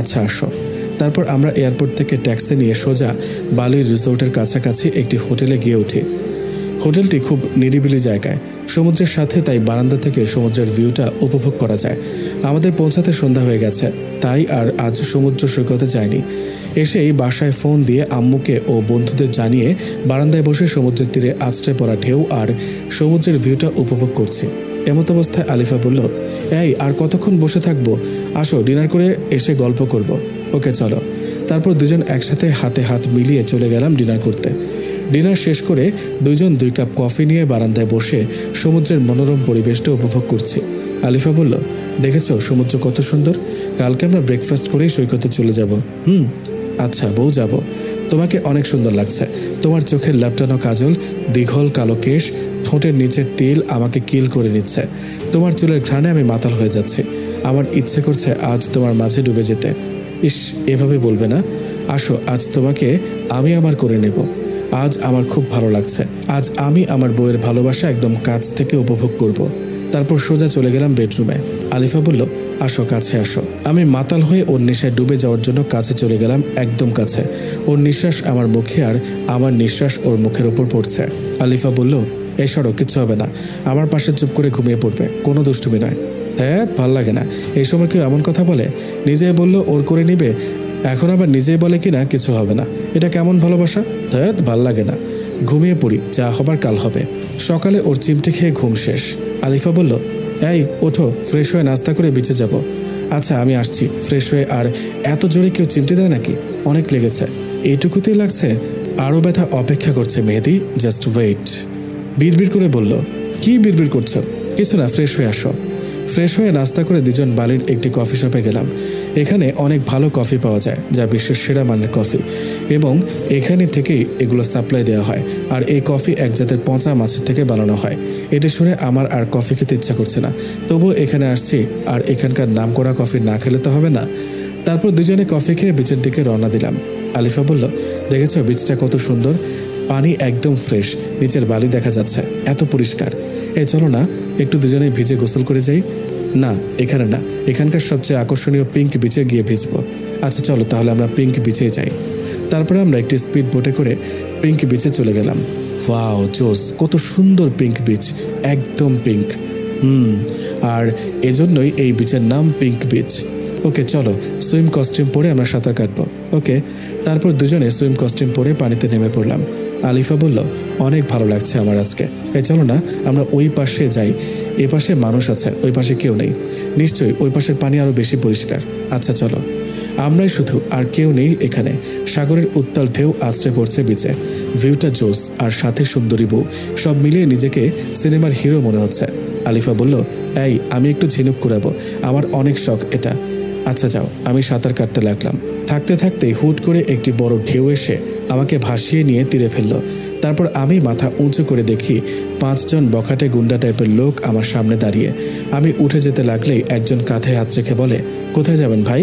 আচ্ছা আসো। তারপর আমরা এয়ারপোর্ট থেকে ট্যাক্সি নিয়ে সোজা বালির রিসোর্টের কাছাকাছি একটি হোটেলে গিয়ে উঠি। হোটেলটি খুব নিরিবিলি জায়গায়, সমুদ্রের সাথে, তাই বারান্দা থেকে সমুদ্রের ভিউটা উপভোগ করা যায়। আমাদের পৌঁছাতে সন্ধ্যা হয়ে গেছে, তাই আর আজ সমুদ্র সৈকতে যায়নি। এসেই বাসায় ফোন দিয়ে আম্মুকে ও বন্ধুদের জানিয়ে বারান্দায় বসে সমুদ্রের তীরে আছড়ে পড়া ঢেউ আর সমুদ্রের ভিউটা উপভোগ করছি। এমত অবস্থায় আলিফা বলল, এই আর কতক্ষণ বসে থাকবো, আসো ডিনার করে এসে গল্প করব। ওকে চলো। তারপর দুজন একসাথে হাতে হাত মিলিয়ে চলে গেলাম ডিনার করতে। ডিনার শেষ করে দুজন 2 কাপ কফি নিয়ে বারান্দায় বসে সমুদ্রের মনোরম পরিবেশটা উপভোগ করছি। আলিফা বলল, দেখেছো সমুদ্র কত সুন্দর, কালকে আমরা ব্রেকফাস্ট করেই সৈকতে চলে যাব। আচ্ছা বউ, যাব। তোমাকে অনেক সুন্দর লাগছে, তোমার চোখের ল্যাপটানো কাজল, দীঘল কালো কেশ, ঠোঁটের নিচের তিল আমাকে কিল করে নিচ্ছে। তোমার চুলের ঘ্রাণে আমি মাতাল হয়ে যাচ্ছি, আমার ইচ্ছে করছে আজ তোমার মাঝে ডুবে যেতে। ইস, এভাবে বলবে না, আসো আজ তোমাকে আমি আমার করে নেব। আজ আমার খুব ভালো লাগছে, আজ আমি আমার বউয়ের ভালোবাসা একদম কাছ থেকে উপভোগ করব। তারপর সোজা চলে গেলাম বেডরুমে। আলিফা বলল, আসো কাছে আসো। আমি মাতাল হয়ে ওর নেশায় ডুবে যাওয়ার জন্য কাছে চলে গেলাম, একদম কাছে। ওর নিঃশ্বাস আমার মুখে আর আমার নিঃশ্বাস ওর মুখের ওপর পড়ছে। আলিফা বলল, এই সরো, কিচ্ছু হবে না, আমার পাশে চুপ করে ঘুমিয়ে পড়বে, কোনো দুষ্টুমি নয়। হ্যাঁ, ভাল লাগে না এই সময় কেউ এমন কথা বলে। নিজেই বললো ওর করে নিবে, এখন আবার নিজেই বলে কি না কিছু হবে না। এটা কেমন ভালোবাসা? ধ্যাত, ভাল লাগে না, ঘুমিয়ে পড়ি, যা হবার কাল হবে। সকালে ওর চিমটি খেয়ে ঘুম শেষ। আলিফা বলল, এই ওঠো, ফ্রেশ হয়ে নাস্তা করে বিচে যাব। আচ্ছা আমি আসছি। ফ্রেশ হয়ে। আর এত জোরে কেউ চিমটি দেয় নাকি? অনেক লেগেছে। এইটুকুতেই লাগছে? আরও ব্যথা অপেক্ষা করছে মেহেদি, জাস্ট ওয়েট। বিড়বিড় করে বলল, কি বিড়বিড় করছো? কিছু না, ফ্রেশ হয়ে আসো। ফ্রেশ হয়ে নাস্তা করে দুজন বালির একটি কফি শপে গেলাম। এখানে অনেক ভালো কফি পাওয়া যায়, যা বিশ্বের সেরা মানের কফি, এবং এখানে থেকেই এগুলো সাপ্লাই দেওয়া হয়। আর এই কফি এক জাতের পচা মাছের থেকে বানানো হয়। এটা শুনে আমার আর কফি খেতে ইচ্ছা করছে না, তবুও এখানে আসছি, আর এখানকার নামকরা কফি না খেলে তো হবে না। তারপর দুজনে কফি খেয়ে বিচের দিকে রওনা দিলাম। আলিফা বলল, দেখেছো বিচটা কত সুন্দর, পানি একদম ফ্রেশ, নিচের বালি দেখা যাচ্ছে, এত পরিষ্কার। এই চলো না, একটু দুজনে ভিজে গোসল করে যাই। না, এখানে না, এখানকার সবচেয়ে আকর্ষণীয় পিঙ্ক বিচে গিয়ে ভিজবো। আচ্ছা চলো তাহলে আমরা পিঙ্ক বিচে যাই। তারপরে আমরা একটি স্পিড বোটে করে পিঙ্ক বিচে চলে গেলাম। ওয়াও, জোস, কত সুন্দর পিঙ্ক বিচ, একদম পিঙ্ক। আর এজন্যই এই বিচের নাম পিঙ্ক বিচ। ওকে চলো, সুইম কস্টিউম পরে আমরা সাঁতার কাটবো। ওকে। তারপর দুজনে সুইম কস্টিউম পরে পানিতে নেমে পড়লাম। আলিফা বলল, অনেক ভালো লাগছে আমার আজকে। চলো না আমরা ওই পাশে যাই, এ পাশে মানুষ আছে, ওই পাশে কেউ নেই। নিশ্চয়ই ওই পাশের পানি আরও বেশি পরিষ্কার। আচ্ছা চলো। আমরাই শুধু, আর কেউ নেই এখানে। সাগরের উত্তাল ঢেউ আছড়ে পড়ছে বিচে। ভিউটা জোস, আর সাথে সুন্দরী বউ, সব মিলিয়ে নিজেকে সিনেমার হিরো মনে হচ্ছে। আলিফা বলল, এই আমি একটু ঝিনুক কুড়াবো, আমার অনেক শখ এটা। আচ্ছা যাও। আমি সাঁতার কাটতে লাগলাম। থাকতে থাকতে হুট করে একটি বড় ঢেউ এসে আমাকে ভাসিয়ে নিয়ে তীরে ফেললো। তারপর আমি মাথা উঁচু করে দেখি 5 জন বখাটে গুন্ডা টাইপের লোক আমার সামনে দাঁড়িয়ে। আমি উঠে যেতে লাগলেই একজন কাঁধে হাত রেখে বলে, কোথায় যাবেন ভাই?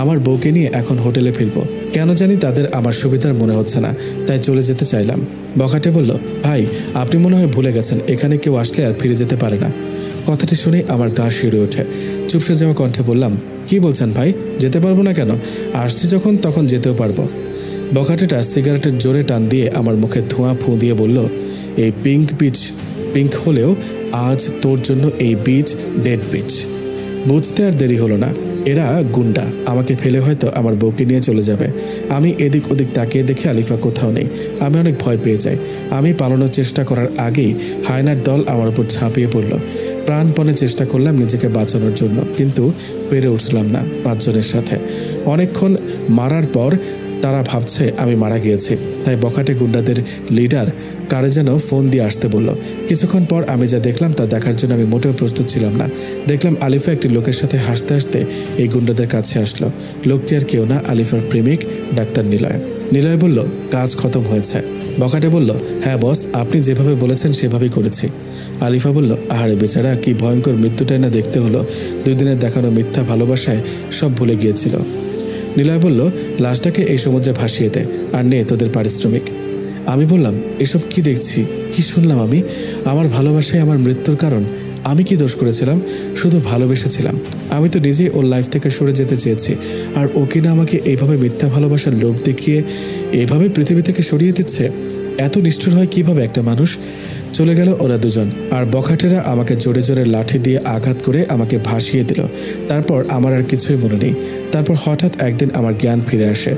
আমার বউকে নিয়ে এখন হোটেলে ফিরবো। কেন জানি তাদের আমার সুবিধার মনে হচ্ছে না, তাই চলে যেতে চাইলাম। বখাটে বলল, ভাই আপনি মনে হয় ভুলে গেছেন, এখানে কেউ আসলে আর ফিরে যেতে পারে না। কথাটি শুনে আমার গা শিউরে ওঠে। চুপসে যাওয়া কণ্ঠে বললাম, কি বলছেন ভাই? যেতে পারবো না কেন? আসছি যখন তখন যেতেও পারবো। বখাটেটা সিগারেটের জোরে টান দিয়ে আমার মুখে ধোঁয়া ফুঁ দিয়ে বলল, এই পিঙ্ক বিচ পিঙ্ক হলেও আজ তোর জন্য এই বিচ ডেড বিচ। বুঝতে আর দেরি হলো না। এরা গুন্ডা, আমাকে ফেলে হয়তো আমার বউকে নিয়ে চলে যাবে। আমি এদিক ওদিক তাকিয়ে দেখি আলিফা কোথাও নেই। আমি অনেক ভয় পেয়ে যাই। আমি পালানোর চেষ্টা করার আগেই হায়নার দল আমার উপর ঝাঁপিয়ে পড়ল। প্রাণপণে চেষ্টা করলাম নিজেকে বাঁচানোর জন্য, কিন্তু পেরে উঠলাম না 5 জনের সাথে। অনেকক্ষণ মারার পর তারা ভাবছে আমি মারা গিয়েছি, তাই বখাটে গুন্ডাদের লিডার কারে যেন ফোন দিয়ে আসতে বলল। কিছুক্ষণ পর আমি যা দেখলাম তা দেখার জন্য আমি মোটেও প্রস্তুত ছিলাম না। দেখলাম আলিফা একটি লোকের সাথে হাসতে হাসতে এই গুন্ডাদের কাছে আসলো। লোকটি আর কেউ না, আলিফার প্রেমিক ডাক্তার নিলয়। নিলয় বলল, কাজ খতম হয়েছে। বখাটে বলল, হ্যাঁ বস, আপনি যেভাবে বলেছেন সেভাবেই করেছি। আলিফা বলল, আহারে বেচারা, কি ভয়ঙ্কর মৃত্যুটাই না দেখতে হলো। 2 দিনের দেখানো মিথ্যা ভালোবাসায় সব ভুলে গিয়েছিল। নিলয় বলল, লাশটাকে এই সমুদ্রে ভাসিয়ে দে, আর নে তোদের পারিশ্রমিক। আমি বললাম, এসব কি দেখছি, কি শুনলাম আমি? আমার ভালোবাসায় আমার মৃত্যুর কারণ? আমি কি দোষ করেছিলাম? শুধু ভালোবেসেছিলাম। আমি তো নিজেই ওর লাইফ থেকে সরে যেতে চেয়েছি, আর ও কিনা আমাকে এইভাবে মিথ্যা ভালোবাসার লোভ দেখিয়ে এভাবে পৃথিবী থেকে সরিয়ে দিচ্ছে। এত নিষ্ঠুর হয় কিভাবে একটা মানুষ? চলে গেল ওরা 2 জন, আর বখাটেরা আমাকে জোরে জোরে লাঠি দিয়ে আঘাত করে আমাকে ভাসিয়ে দিল। তারপর আমার আর কিছুই মনে নেই। তারপর হঠাৎ একদিন আমার জ্ঞান ফিরে আসে,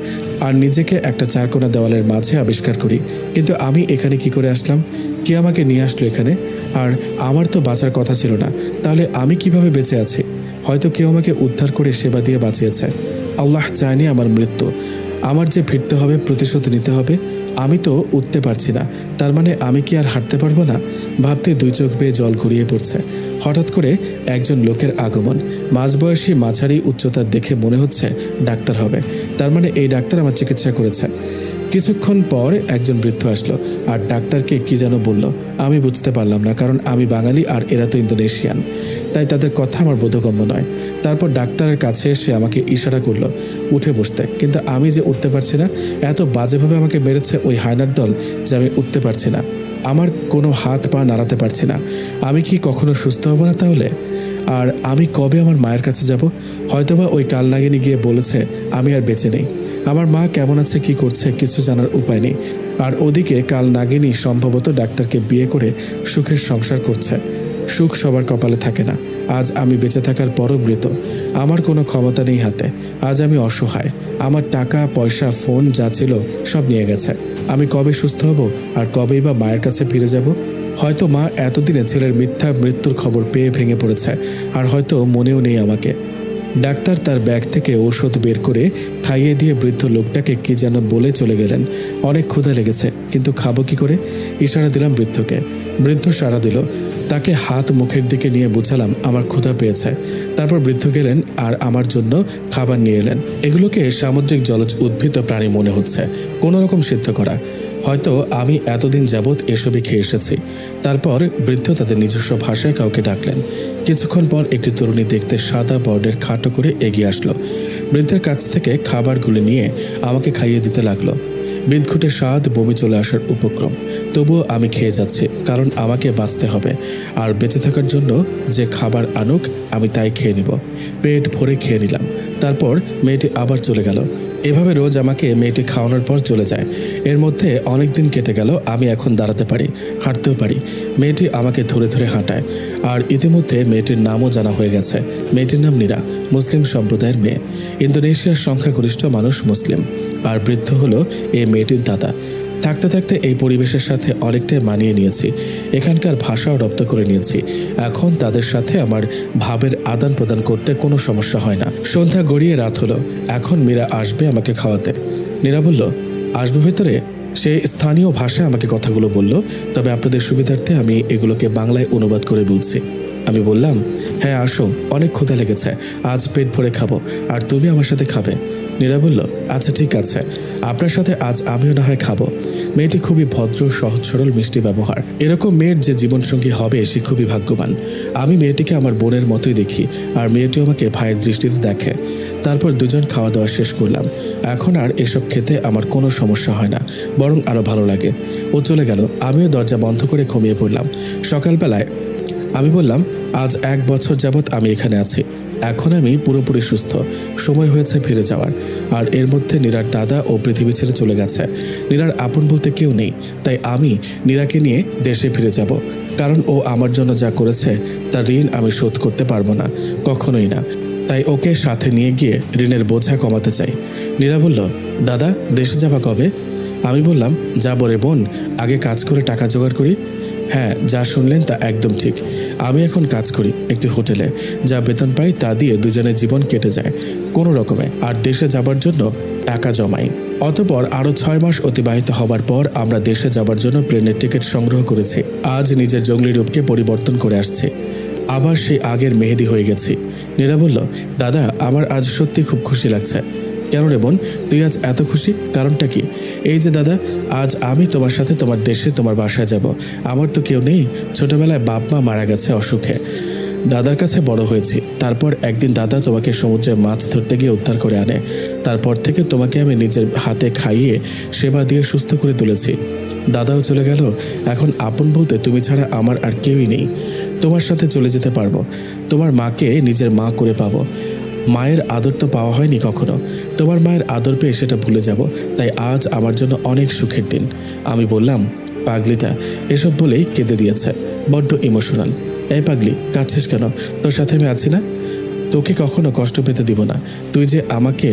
আর নিজেকে একটা 4 কোণা দেওয়ালের মাঝে আবিষ্কার করি। কিন্তু আমি এখানে কি করে আসলাম? কে আমাকে নিয়ে আসলো এখানে? আর আমার তো বাঁচার কথা ছিল না, তাহলে আমি কিভাবে বেঁচে আছি? হয়তো কেউ আমাকে উদ্ধার করে সেবা দিয়ে বাঁচিয়েছে। আল্লাহ চায়নি আমার মৃত্যু। আমার যে ফিরতে হবে, প্রতিশোধ নিতে হবে। আমি তো উঠতে পারছি না, তার মানে আমি কি আর হাঁটতে পারবো না? ভাবতে 2 চোখ বেয়ে জল গড়িয়ে পড়ছে। হঠাৎ করে একজন লোকের আগমন। মাঝবয়সী, মাঝারি উচ্চতার দেখে মনে হচ্ছে ডাক্তার হবে। তার মানে এই ডাক্তার আমার চিকিৎসা করেছে। কিছুক্ষণ পর একজন বৃদ্ধ আসলো, আর ডাক্তারকে কি যেন বলল। আমি বুঝতে পারলাম না, কারণ আমি বাঙালি আর এরা তো ইন্দোনেশিয়ান, তাই তাদের কথা আমার বোধগম্য নয়। তারপর ডাক্তারের কাছে এসে আমাকে ইশারা করলো উঠে বসতে, কিন্তু আমি যে উঠতে পারছি না। এত বাজেভাবে আমাকে মেরেছে ওই হায়নার দল যে আমি উঠতে পারছি না। আমার কোনো হাত পা নাড়াতে পারছি না। আমি কি কখনো সুস্থ হব না তাহলে? আর আমি কবে আমার মায়ের কাছে যাব? হয়তোবা ওই কাল নাগিনী গিয়ে বলেছে আমি আর বেঁচে নেই। আমার মা কেমন আছে, কি করছে, কিছু জানার উপায় নেই। আর ওদিকে কাল নাগিনী সম্ভবত ডাক্তারকে বিয়ে করে সুখের সংসার করছে। সুখ সবার কপালে থাকে না। আজ আমি বেঁচে থাকার পরও মৃত। আমার কোনো ক্ষমতা নেই হাতে। আজ আমি অসহায়। আমার টাকা পয়সা, ফোন যা ছিল সব নিয়ে গেছে। আমি কবে সুস্থ হব, আর কবেই বা মায়ের কাছে ফিরে যাব? হয়তো মা এতদিনে ছেলের মিথ্যা মৃত্যুর খবর পেয়ে ভেঙে পড়েছে, আর হয়তো মনেও নেই আমাকে। ডাক্তার তার ব্যাগ থেকে ঔষধ বের করে খাইয়ে দিয়ে বৃদ্ধ লোকটাকে কি যেন বলে চলে গেলেন। অনেক ক্ষুধা লেগেছে, কিন্তু খাবো কি করে? ইশারা দিলাম বৃদ্ধকে। বৃদ্ধ সাড়া দিল। তাকে হাত মুখের দিকে নিয়ে বুঝালাম আমার ক্ষুধা পেয়েছে। তারপর বৃদ্ধ গেলেন আর আমার জন্য খাবার নিয়ে এলেন। এগুলোকে সামুদ্রিক জলজ উদ্ভিদ প্রাণী মনে হচ্ছে, কোনো রকম সিদ্ধ করা। হয়তো আমি এতদিন যাবৎ এসবই খেয়ে এসেছি। তারপর বৃদ্ধ তাদের নিজস্ব ভাষায় কাউকে ডাকলেন। কিছুক্ষণ পর একটি তরুণী দেখতে সাদা বর্ণের খাটো করে এগিয়ে আসলো। বৃদ্ধের কাছ থেকে খাবারগুলি নিয়ে আমাকে খাইয়ে দিতে লাগলো। বিদঘুটে স্বাদ, বমি চলে আসার উপক্রম। তবুও আমি খেয়ে যাচ্ছি, কারণ আমাকে বাঁচতে হবে। আর বেঁচে থাকার জন্য যে খাবার আনুক আমি তাই খেয়ে নিব। পেট ভরে খেয়ে নিলাম। তারপর মেয়েটি আবার চলে গেল। এভাবে রোজ আমাকে মেয়েটি খাওয়ানোর পর চলে যায়। এর মধ্যে অনেক দিন কেটে গেল। আমি এখন দাঁড়াতে পারি, হাঁটতেও পারি। মেয়েটি আমাকে ধরে ধরে হাঁটায়। আর ইতিমধ্যে মেয়েটির নামও জানা হয়ে গেছে। মেয়েটির নাম নীরা, মুসলিম সম্প্রদায়ের মেয়ে। ইন্দোনেশিয়ার সংখ্যাগরিষ্ঠ মানুষ মুসলিম। আর বৃদ্ধ হলো এই মেয়েটির দাদা। থাকতে থাকতে এই পরিবেশের সাথে অনেকটাই মানিয়ে নিয়েছি। এখানকার ভাষাও রপ্ত করে নিয়েছি। এখন তাদের সাথে আমার ভাবের আদান প্রদান করতে কোনো সমস্যা হয় না। সন্ধ্যা গড়িয়ে রাত হলো। এখন মীরা আসবে আমাকে খাওয়াতে। নীরা বলল, আসবে ভেতরে? সে স্থানীয় ভাষায় আমাকে কথাগুলো বলল, তবে আপনাদের সুবিধার্থে আমি এগুলোকে বাংলায় অনুবাদ করে বলছি। আমি বললাম, হ্যাঁ আসো, অনেক ক্ষুধা লেগেছে, আজ পেট ভরে খাবো, আর তুমি আমার সাথে খাবে। নীরা বলল, আচ্ছা ঠিক আছে, আপনার সাথে আজ আমিও না হয় খাবো। মেয়েটি খুবই ভদ্র, সহজ সরল, মিষ্টি ব্যবহার। এরকম মেয়ের যে জীবনসঙ্গী হবে সে খুবই ভাগ্যবান। আমি মেয়েটিকে আমার বোনের মতোই দেখি, আর মেয়েটিও আমাকে ভাইয়ের দৃষ্টিতে দেখে। তারপর দুজন খাওয়া দাওয়া শেষ করলাম। এখন আর এসব খেতে আমার কোনো সমস্যা হয় না, বরং আরও ভালো লাগে। ও চলে গেল, আমিও দরজা বন্ধ করে ঘুমিয়ে পড়লাম। সকালবেলায় আমি বললাম, আজ 1 বছর যাবৎ আমি এখানে আছি। এখন আমি পুরোপুরি সুস্থ, সময় হয়েছে ফিরে যাওয়ার। আর এর মধ্যে নীরার দাদা ও পৃথিবী ছেড়ে চলে গেছে। নীরার আপন বলতে কেউ নেই, তাই আমি নীরাকে নিয়ে দেশে ফিরে যাব। কারণ ও আমার জন্য যা করেছে তার ঋণ আমি শোধ করতে পারবো না, কখনোই না। তাই ওকে সাথে নিয়ে গিয়ে ঋণের বোঝা কমাতে চাই। নীরা বলল, দাদা দেশে যাবা কবে? আমি বললাম, যাবো রে বোন, আগে কাজ করে টাকা জোগাড় করি। হ্যাঁ, যা শুনলেন তা একদম ঠিক। আমি এখন কাজ করি একটি হোটেলে, যা বেতন পাই তা দিয়ে দুজনের জীবন কেটে যায় কোনো রকমে, আর দেশে যাবার জন্য টাকা জমাই। অতপর আরও 6 মাস অতিবাহিত হবার পর আমরা দেশে যাবার জন্য প্লেনের টিকিট সংগ্রহ করেছি। আজ নিজের জঙ্গলি রূপকে পরিবর্তন করে আসছি, আবার সেই আগের মেহেদি হয়ে গেছি। নীরা বলল, দাদা আমার আজ সত্যি খুব খুশি লাগছে। কেন রে বোন, তুই আজ এত খুশি, কারণটা কি? এই যে দাদা, আজ আমি তোমার সাথে তোমার দেশে তোমার বাসায় যাব। আমার তো কেউ নেই, ছোটবেলায় বাপ মা মারা গেছে অসুখে, দাদার কাছে বড় হয়েছি। তারপর একদিন দাদা তোমাকে সমুদ্রে মাছ ধরতে গিয়ে উদ্ধার করে আনে। তারপর থেকে তোমাকে আমি নিজের হাতে খাইয়ে সেবা দিয়ে সুস্থ করে তুলেছি। দাদাও চলে গেল, এখন আপন বলতে তুমি ছাড়া আমার আর কেউই নেই। তোমার সাথে চলে যেতে পারবো, তোমার মাকে নিজের মা করে পাবো। মায়ের আদর তো পাওয়া হয়নি কখনো, তোমার মায়ের আদর পেয়ে সেটা ভুলে যাব। তাই আজ আমার জন্য অনেক সুখের দিন। আমি বললাম, পাগলিটা এসব বলেই কেঁদে দিয়েছে, বড্ড ইমোশনাল। এই পাগলি, কাঁদছিস কেন? তোর সাথে আমি আছি না, তোকে কখনো কষ্ট পেতে দিব না। তুই যে আমাকে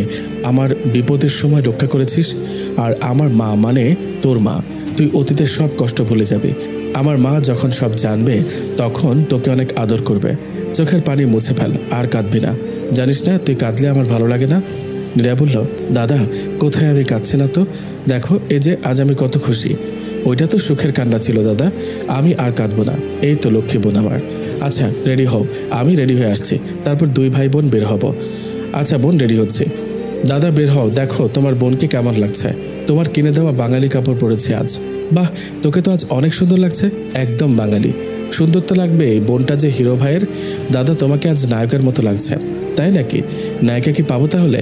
আমার বিপদের সময় রক্ষা করেছিস, আর আমার মা মানে তোর মা। তুই অতীতের সব কষ্ট ভুলে যাবি। আমার মা যখন সব জানবে তখন তোকে অনেক আদর করবে। চোখের পানি মুছে ফেল, আর কাঁদবি না। জানিস না তুই কাঁদলে আমার ভালো লাগে না। নীরা বলল, দাদা কোথায় আমি কাঁদছি না তো, দেখো এই যে আজ আমি কত খুশি। ওইটা তো সুখের কান্না ছিল দাদা, আমি আর কাঁদবো না। এই তো লক্ষ্মী বোন আমার। আচ্ছা রেডি হও, আমি রেডি হয়ে আসছি, তারপর 2 ভাই বোন বের হব। আচ্ছা বোন রেডি হচ্ছে। দাদা বের হও, দেখো তোমার বোনকে কেমন লাগছে। তোমার কিনে দেওয়া বাঙালি কাপড় পরেছি আজ। বাহ, তোকে তো আজ অনেক সুন্দর লাগছে, একদম বাঙালি। সুন্দর তো লাগবে, বোনটা যে হিরো ভাইয়ের। দাদা তোমাকে আজ নায়কের মতো লাগছে। তাই নাকি? নায়িকা কি পাবো তাহলে?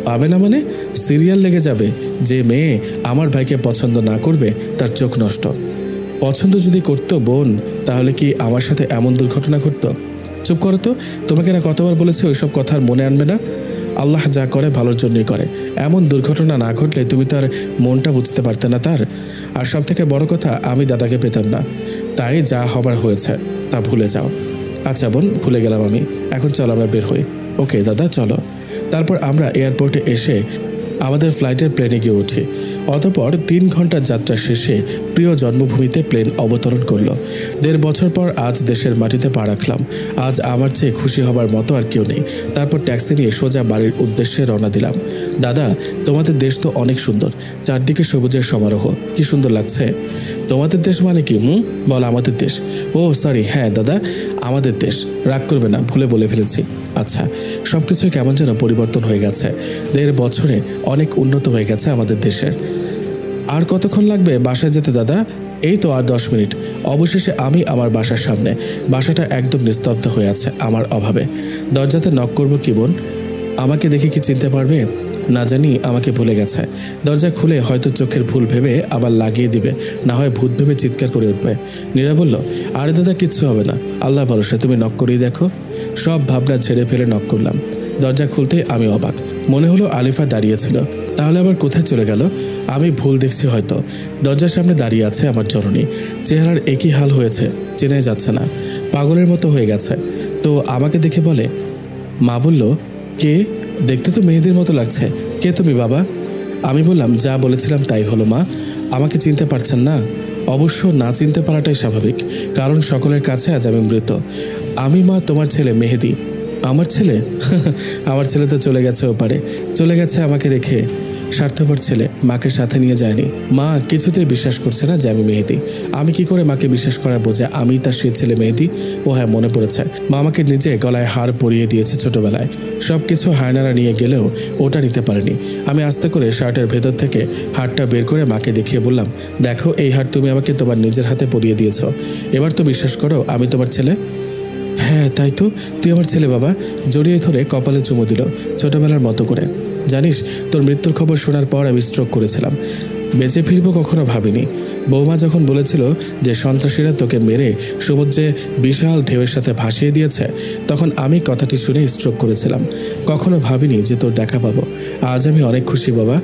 পাবে না মানে? সিরিয়াল লেগে যাবে। যে মেয়ে আমার ভাইকে পছন্দ না করবে তার চোখ নষ্ট। পছন্দ যদি করতো বোন, তাহলে কি আমার সাথে এমন দুর্ঘটনা ঘটতো? চুপ করো তো, তোমাকে না কতবার বলেছি ওইসব কথা আর মনে আনবে না। আল্লাহ যা করে ভালোর জন্যই করে। এমন দুর্ঘটনা না ঘটলে তুমি তার মনটা বুঝতে পারতে না তার। আর সব থেকে বড় কথা, আমি দাদাকে পেতাম না, তাই যা হবার হয়েছে তা ভুলে যাও। আচ্ছা বোন, ভুলে গেলাম আমি। এখন চলো আমরা বের হই। ওকে দাদা চলো। তারপর আমরা এয়ারপোর্টে এসে আমাদের ফ্লাইটের প্লেনে গিয়ে উঠি। অতপর 3 ঘন্টার যাত্রা শেষে প্রিয় জন্মভূমিতে প্লেন অবতরণ করলো। 1.5 বছর পর আজ দেশের মাটিতে পা রাখলাম। আজ আমার চেয়ে খুশি হবার মতো আর কেউ নেই। তারপর ট্যাক্সি নিয়ে সোজা বাড়ির উদ্দেশ্যে রওনা দিলাম। দাদা তোমাদের দেশ তো অনেক সুন্দর, চারদিকে সবুজের সমারোহ, কি সুন্দর লাগছে। তোমাদের দেশ মানে কি? বল আমাদের দেশ। ও সরি, হ্যাঁ দাদা আমাদের দেশ, রাগ করবে না, ভুলে বলে ফেলেছি। আচ্ছা, সব কিছুই কেমন যেন পরিবর্তন হয়ে গেছে। 1.5 বছরে অনেক উন্নত হয়ে গেছে আমাদের দেশের। আর কতক্ষণ লাগবে বাসায় যেতে দাদা? এই তো আর 10 মিনিট। অবশেষে আমি আমার বাসার সামনে। বাসাটা একদম নিস্তব্ধ হয়ে আছে আমার অভাবে। দরজাতে নক করব কি বোন? আমাকে দেখে কি চিনতে পারবে? না জানি আমাকে ভুলে গেছে। দরজা খুলে হয়তো চোখের ভুল ভেবে আবার লাগিয়ে দিবে, না হয় ভূত ভেবে চিৎকার করে উঠবে। নীরা বলল, আরে দাদা কিচ্ছু হবে না, আল্লাহ ভরসা, তুমি নক করেই দেখো। সব ভাবনা ছেড়ে ফেলে নক করলাম। দরজা খুলতে আমি অবাক, মনে হলো আলিফা দাঁড়িয়েছিল। তাহলে আবার কোথায় চলে গেল? আমি ভুল দেখছি হয়তো। দরজার সামনে দাঁড়িয়ে আছে আমার জননী। চেহারার একই হাল হয়েছে, চেনাই যাচ্ছে না, পাগলের মতো হয়ে গেছে। তো আমাকে দেখে বলে, মা বলল, কে? দেখতে তো মেয়েদের মতো লাগছে, কে তুমি বাবা? আমি বললাম, যা বলেছিলাম তাই হলো মা, আমাকে চিনতে পারছেন না? অবশ্য না চিনতে পারাটাই স্বাভাবিক, কারণ সকলের কাছে আজ আমি মৃত। আমি মা তোমার ছেলে মেহেদি। আমার ছেলে? আমার ছেলে তো চলে গেছে ওপারে, চলে গেছে আমাকে রেখে। স্বার্থপর ছেলে, মাকে সাথে নিয়ে যায়নি। মা কিছুতেই বিশ্বাস করছে না যে আমি মেহেদি। আমি কি করে মাকে বিশ্বাস করার বোঝে আমি তার সেই ছেলে মেহেদি? ও হ্যাঁ, মনে পড়েছে, মা আমাকে নিজে গলায় হার পরিয়ে দিয়েছে ছোটবেলায়। সব কিছু হায়নারা নিয়ে গেলেও ওটা নিতে পারেনি। আমি আস্তে করে শার্টের ভেতর থেকে হারটা বের করে মাকে দেখিয়ে বললাম, দেখো, এই হার তুমি আমাকে তোমার নিজের হাতে পরিয়ে দিয়েছ। এবার তো বিশ্বাস করো আমি তোমার ছেলে। হ্যাঁ তাই তো, তুই আমার ছেলে বাবা। জড়িয়ে ধরে কপালে চুমু দিল ছোটবেলার মতো করে। জানিস, তোর মৃত্যুর খবর শোনার পর আমি স্ট্রোক করেছিলাম। বেঁচে ফিরবো কখনো ভাবিনি। বৌমা যখন বলেছিল যে সন্ত্রাসীরা তোকে মেরে সমুদ্রে বিশাল ঢেউয়ের সাথে ভাসিয়ে দিয়েছে, তখন আমি কথাটি শুনে স্ট্রোক করেছিলাম। কখনো ভাবিনি যে তোর দেখা পাবো। আজ আমি অনেক খুশি বাবা,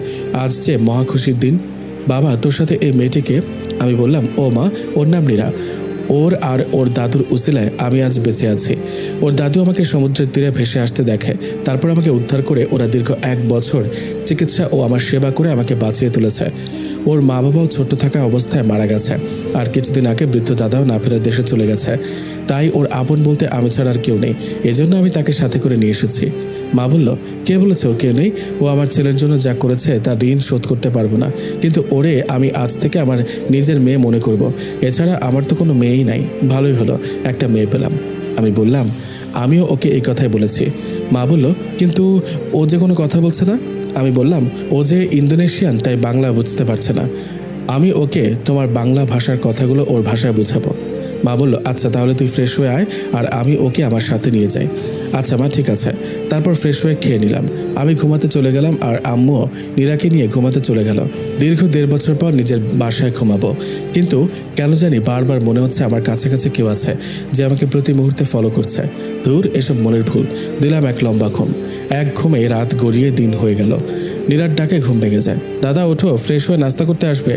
আজ যে মহা খুশির দিন। বাবা, তোর সাথে এই মেয়েটিকে। আমি বললাম, ও মা, ওর নাম নীরা। ওর আর ওর দাদুর উসিলায় আমি আজ বেঁচে আছি। ওর দাদু আমাকে সমুদ্রের তীরে ভেসে আসতে দেখে, তারপর আমাকে উদ্ধার করে ওরা দীর্ঘ 1 বছর চিকিৎসা ও আমার সেবা করে আমাকে বাঁচিয়ে তুলেছে। ওর মা বাবাও ছোট্ট থাকা অবস্থায় মারা গেছে, আর কিছুদিন আগে বৃদ্ধ দাদাও না ফেরার দেশে চলে গেছে। তাই ওর আপন বলতে আমি ছাড়া আর কেউ নেই। এজন্য আমি তাকে সাথে করে নিয়ে এসেছি। মা বলল, কে বলেছে ওর কেউ নেই? ও আমার ছেলের জন্য যা করেছে তার ঋণ শোধ করতে পারবো না, কিন্তু ওরে আমি আজ থেকে আমার নিজের মেয়ে মনে করব। এছাড়া আমার তো কোনো মেয়েই নাই। ভালোই হলো, একটা মেয়ে পেলাম। আমি বললাম, আমিও ওকে এই কথাই বলেছি। মা বলল, কিন্তু ও যে কোনো কথা বলছে না। আমি বললাম, ও যে ইন্দোনেশিয়ান, তাই বাংলা বুঝতে পারছে না। আমি ওকে তোমার বাংলা ভাষার কথাগুলো ওর ভাষায় বুঝাবো। মা বলল, আচ্ছা তাহলে তুই ফ্রেশ হয়ে আয়, আর আমি ওকে আমার সাথে নিয়ে যাই। আচ্ছা মা, ঠিক আছে। তারপর ফ্রেশ হয়ে খেয়ে নিলাম। আমি ঘুমাতে চলে গেলাম, আর আম্মুও নীরাকে নিয়ে ঘুমাতে চলে গেল। দীর্ঘ 1.5 বছর পর নিজের বাসায় ঘুমাবো, কিন্তু কেন জানি বারবার মনে হচ্ছে আমার কাছাকাছি কেউ আছে যে আমাকে প্রতি মুহূর্তে ফলো করছে। দূর, এসব মনের ভুল। দিলাম এক লম্বা ঘুম। এক ঘুমে রাত গড়িয়ে দিন হয়ে গেল। নীরার ডাকে ঘুম ভেঙে যায়। দাদা ওঠো, ফ্রেশ হয়ে নাস্তা করতে আসবে।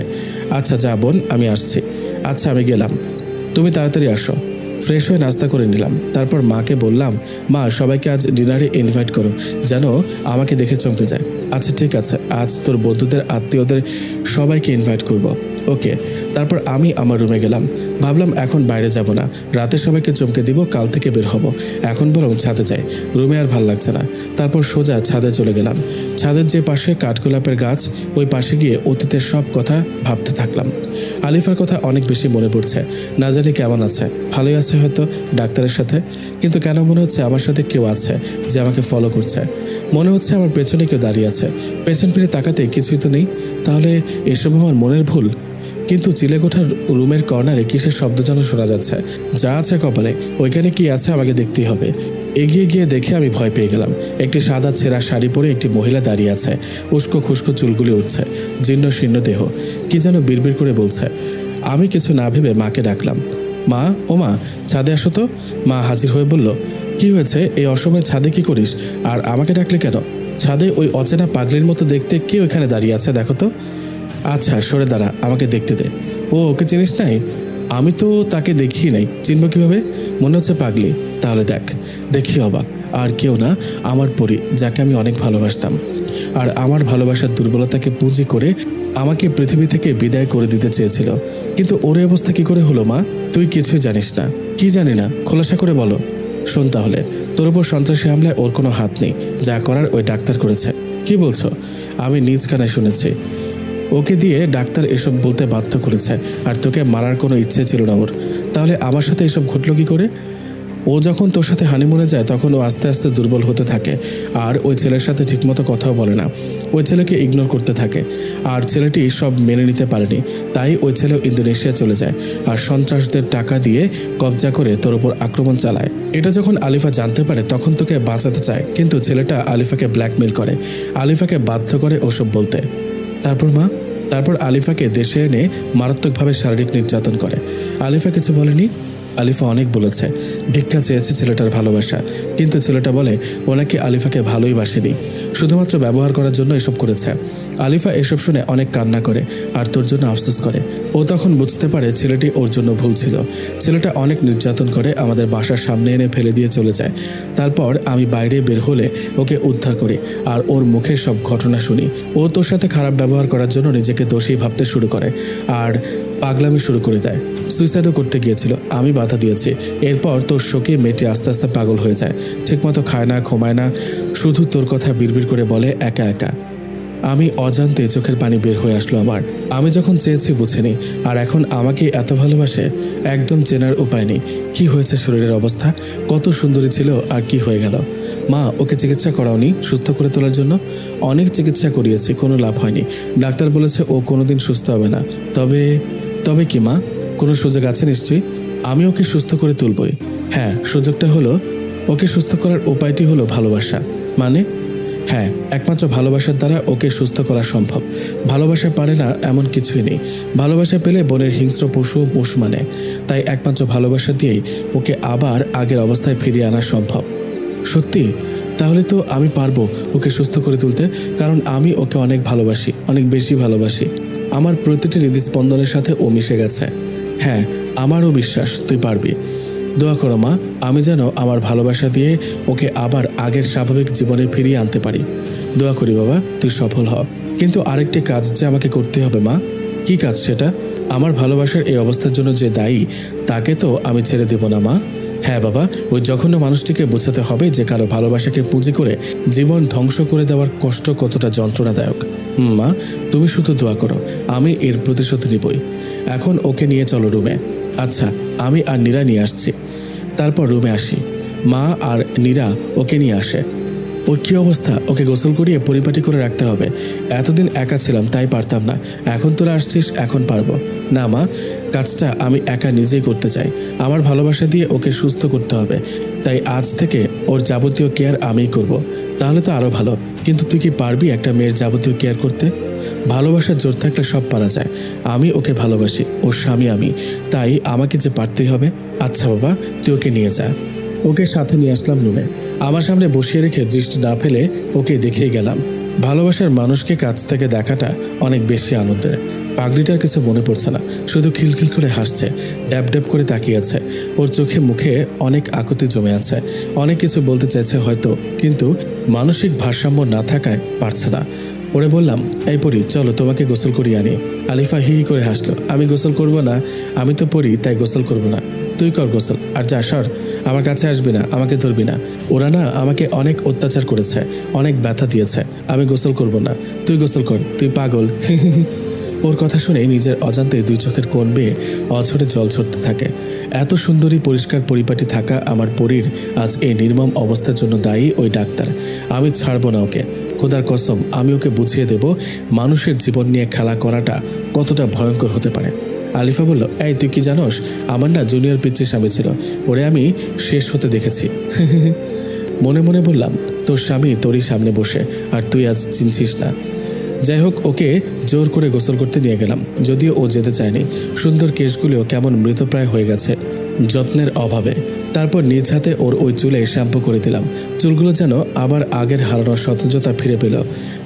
আচ্ছা যা বোন, আমি আসছি। আচ্ছা আমি গেলাম, তুমি তাড়াতাড়ি আসো। ফ্রেশ হয়ে নাস্তা করে নিলাম। তারপর মাকে বললাম, মা সবাইকে আজ ডিনারে ইনভাইট করো, যেন আমাকে দেখে চমকে যায়। আচ্ছা ঠিক আছে, আজ তোর বন্ধুদের, আত্মীয়দের সবাইকে ইনভাইট করব। ওকে। তারপর আমি আমার রুমে গেলাম। ভাবলাম এখন বাইরে যাব না, রাতে সবাইকে চমকে দিব, কাল থেকে বের হব। এখন বরং ছাদে যাই, রুমে আর ভাল লাগছে না। তারপর সোজা ছাদে চলে গেলাম। ছাদের যে পাশে কাঠগোলাপের গাছ, ওই পাশে গিয়ে অতীতের সব কথা ভাবতে থাকলাম। আলিফার কথা অনেক বেশি মনে পড়ছে। না জানি কেমন আছে, ভালোই আছে হয়তো ডাক্তারের সাথে, কিন্তু কেন মনে হচ্ছে আমার সাথে কেউ আছে যে আমাকে ফলো করছে। মনে হচ্ছে আমার পেছনে কেউ দাঁড়িয়ে আছে। পেছন ফিরে তাকাতে কিছুই তো নেই। তাহলে এসব আমার মনের ভুল? কিন্তু চিলেকোঠার রুমের কর্নারে কিসের শব্দ যেন শোনা যাচ্ছে। যা আছে কপালে, ওইখানে কি আছে আমাকে দেখতেই হবে। এগিয়ে গিয়ে দেখে আমি ভয় পেয়ে গেলাম। একটি সাদা ছেঁড়া শাড়ি পরে একটি মহিলা দাঁড়িয়ে আছে। উস্কো খুস্কো চুলগুলি উঠছে, জীর্ণ শীর্ণ দেহ, কি যেন বিড়বিড় করে বলছে। আমি কিছু না ভেবে মাকে ডাকলাম, মা, ও মা, ছাদে আসো তো। মা হাজির হয়ে বলল, কি হয়েছে, এই অসময়ে ছাদে কি করিস, আর আমাকে ডাকলে কেন? ছাদে ওই অচেনা পাগলির মতো দেখতে কে ওইখানে দাঁড়িয়ে আছে দেখো তো। আচ্ছা সরে দাঁড়া, আমাকে দেখতে দে। ও, ওকে চিনিস নাই? আমি তো তাকে দেখিই নাই, চিনব কিভাবে? মনে হচ্ছে পাগলি। তাহলে দেখ। দেখি অবাক, আর কেউ না, আমার পরি, যাকে আমি অনেক ভালোবাসতাম। আর আমার ভালোবাসার দুর্বলতাকে পুঁজি করে আমাকে পৃথিবী থেকে বিদায় করে দিতে চেয়েছিল। কিন্তু ওর অবস্থা কি করে হলো মা? তুই কিছুই জানিস না। কি জানি না, খোলাসা করে বলো। শোন তাহলে, তোর উপর সন্ত্রাসী হামলায় ওর কোনো হাত নেই, যা করার ওই ডাক্তার করেছে। কি বলছো? আমি নিজ কানে শুনেছি। ওকে দিয়ে ডাক্তার এসব বলতে বাধ্য করেছে, আর তোকে মারার কোনো ইচ্ছে ছিল না ওর। তাহলে আমার সাথে এসব ঘটলো কি করে? ও যখন তোর সাথে হানিমুনে যায় তখন ও আস্তে আস্তে দুর্বল হতে থাকে, আর ওই ছেলের সাথে ঠিকমতো কথাও বলে না। ওই ছেলেকে ইগনোর করতে থাকে, আর ছেলেটি সব মেনে নিতে পারেনি। তাই ওই ছেলেও ইন্দোনেশিয়া চলে যায়, আর সন্ত্রাসদের টাকা দিয়ে কবজা করে তোর উপর আক্রমণ চালায়। এটা যখন আলিফা জানতে পারে তখন তোকে বাঁচাতে চায়, কিন্তু ছেলেটা আলিফাকে ব্ল্যাকমেল করে, আলিফাকে বাধ্য করে ওসব বলতে। তারপর মা? তারপর আলিফাকে দেশে এনে মারাত্মকভাবে শারীরিক নির্যাতন করে। আলিফা কিছু বলেনি? আলিফা অনেক বলেছে, ভিক্ষা চেয়েছে ছেলেটার ভালোবাসা, কিন্তু ছেলেটা বলে ও নাকি আলিফাকে ভালোই বাসেনি, শুধুমাত্র ব্যবহার করার জন্য এসব করেছে। আলিফা এসব শুনে অনেক কান্না করে আর তোর জন্য আফসোস করে। ও তখন বুঝতে পারে ছেলেটি ওর জন্য ভুল ছিল। ছেলেটা অনেক নির্যাতন করে আমাদের বাসার সামনে এনে ফেলে দিয়ে চলে যায়। তারপর আমি বাইরে বের হলে ওকে উদ্ধার করি আর ওর মুখের সব ঘটনা শুনি। ও তোর সাথে খারাপ ব্যবহার করার জন্য নিজেকে দোষী ভাবতে শুরু করে আর পাগলামি শুরু করে দেয়। সুইসাইডও করতে গিয়েছিল, আমি বাধা দিয়েছি। এরপর তোর শোকে মেয়েটি আস্তে আস্তে পাগল হয়ে যায়, ঠিকমতো খায় না, ঘুমায় না, শুধু তোর কথা বিড়বিড় করে বলে একা একা। আমি অজান্তে চোখের পানি বের হয়ে আসলো আমার। আমি যখন চেয়েছি বুঝিনি, আর এখন আমাকে এত ভালোবাসে, একদম চেনার উপায় নেই। কি হয়েছে শরীরের অবস্থা? কত সুন্দরী ছিল আর কি হয়ে গেল? মা, ওকে চিকিৎসা করাওনি সুস্থ করে তোলার জন্য? অনেক চিকিৎসা করিয়েছি, কোনো লাভ হয়নি। ডাক্তার বলেছে ও কোনোদিন সুস্থ হবে না। তবে তবে কি মা, কোনো সুযোগ আছে নিশ্চয়ই? আমি ওকে সুস্থ করে তুলবই। হ্যাঁ, সুযোগটা হলো, ওকে সুস্থ করার উপায়টি হলো ভালোবাসা। মানে? হ্যাঁ, একমাত্র ভালোবাসার দ্বারা ওকে সুস্থ করা সম্ভব। ভালোবাসা পারে না এমন কিছুই নেই। ভালোবাসা পেলে বনের হিংস্র পশু পোষ মানে। তাই একমাত্র ভালোবাসা দিয়েই ওকে আবার আগের অবস্থায় ফিরিয়ে আনা সম্ভব। সত্যি? তাহলে তো আমি পারবো ওকে সুস্থ করে তুলতে, কারণ আমি ওকে অনেক ভালোবাসি, অনেক বেশি ভালোবাসি। আমার প্রতিটি হৃদস্পন্দনের সাথে ও মিশে গেছে। হ্যাঁ, আমারও বিশ্বাস তুই পারবি। দোয়া করো মা, আমি যেন আমার ভালোবাসা দিয়ে ওকে আবার আগের স্বাভাবিক জীবনে ফিরিয়ে আনতে পারি। দোয়া করি বাবা, তুই সফল হ। কিন্তু আরেকটি কাজ যে আমাকে করতে হবে মা। কি কাজ সেটা? আমার ভালোবাসার এই অবস্থার জন্য যে দায়ী, তাকে তো আমি ছেড়ে দেব না মা। হ্যাঁ বাবা, ওই জঘন্য মানুষটিকে বোঝাতে হবে যে কারো ভালোবাসাকে পুঁজি করে জীবন ধ্বংস করে দেওয়ার কষ্ট কতটা যন্ত্রণাদায়ক। মা, তুমি শুধু দোয়া করো, আমি এর প্রতিশোধ নিবই। এখন ওকে নিয়ে চলো রুমে। আচ্ছা, আমি আর নীরা নিয়ে আসছি। তারপর রুমে আসি। মা আর নীরা ওকে নিয়ে আসে। ওর কী অবস্থা? ওকে গোসল করিয়ে পরিপাটি করে রাখতে হবে। এতদিন একা ছিলাম তাই পারতাম না, এখন তোরা আসছিস, এখন পারবো। না মা, কাজটা আমি একা নিজেই করতে চাই। আমার ভালোবাসা দিয়ে ওকে সুস্থ করতে হবে, তাই আজ থেকে ওর যাবতীয় কেয়ার আমিই করব। তাহলে তো আরও ভালো। কিন্তু তুই কি পারবি একটা মেয়ের যাবতীয় কেয়ার করতে? ভালোবাসার জোর থাকলে সব পারা যায়। আমি ওকে ভালোবাসি, ওর স্বামী আমি, তাই আমাকে যে পারতেই হবে। আচ্ছা বাবা, তুই ওকে নিয়ে যা। ওকে সাথে নিয়ে আসলাম রুমে। আমার সামনে বসিয়ে রেখে দৃষ্টি না ফেলে ওকে দেখিয়ে গেলাম। ভালোবাসার মানুষকে কাছ থেকে দেখাটা অনেক বেশি আনন্দের। পাগলিটার কিছু মনে পড়ছে না, শুধু খিলখিল করে হাসছে, ড্যাব ড্যাব করে তাকিয়ে আছে। ওর চোখে মুখে অনেক আকুতি জমে আছে। অনেক কিছু বলতে চাইছে হয়তো, কিন্তু মানসিক ভারসাম্য না থাকায় পারছে না। ওরে বললাম, এই পরি, চলো তোমাকে গোসল করিয়ে আনি। আলিফা হি হি করে হাসলো। আমি গোসল করব না, আমি তো পরি, তাই গোসল করব না। তুই কর গোসল, আর যা সর, আমার কাছে আসবি না, আমাকে ধরবি না। ওরা না আমাকে অনেক অত্যাচার করেছে, অনেক ব্যথা দিয়েছে। আমি গোসল করব না, তুই গোসল কর, তুই পাগল। ওর কথা শুনে নিজের অজান্তে দুই চোখের কোণ বেয়ে অঝরে জল ঝরতে থাকে। এত সুন্দরী পরিষ্কার পরিপাটি থাকা আমার পরীর আজ এই নির্মম অবস্থার জন্য দায়ী ওই ডাক্তার। আমি ছাড়ব না ওকে, খোদার কসম আমি ওকে বুঝিয়ে দেব মানুষের জীবন নিয়ে খেলা করাটা কতটা ভয়ঙ্কর হতে পারে। আলিফা বলল, এই তুই কি জানোস, আমার না জুনিয়র পিচ্চি স্বামী ছিল, ওরে আমি শেষ হতে দেখেছি। মনে মনে বললাম, তোর স্বামী তোরই সামনে বসে আর তুই আজ চিনছিস না। যাই হোক, ওকে জোর করে গোসল করতে নিয়ে গেলাম, যদিও ও যেতে চায়নি। সুন্দর কেশগুলিও কেমন মৃতপ্রায় হয়ে গেছে যত্নের অভাবে। তারপর নিজ হাতে ওর ওই চুলে শ্যাম্পু করে দিলাম। চুলগুলো যেন আবার আগের হারানো সতেজতা ফিরে পেল।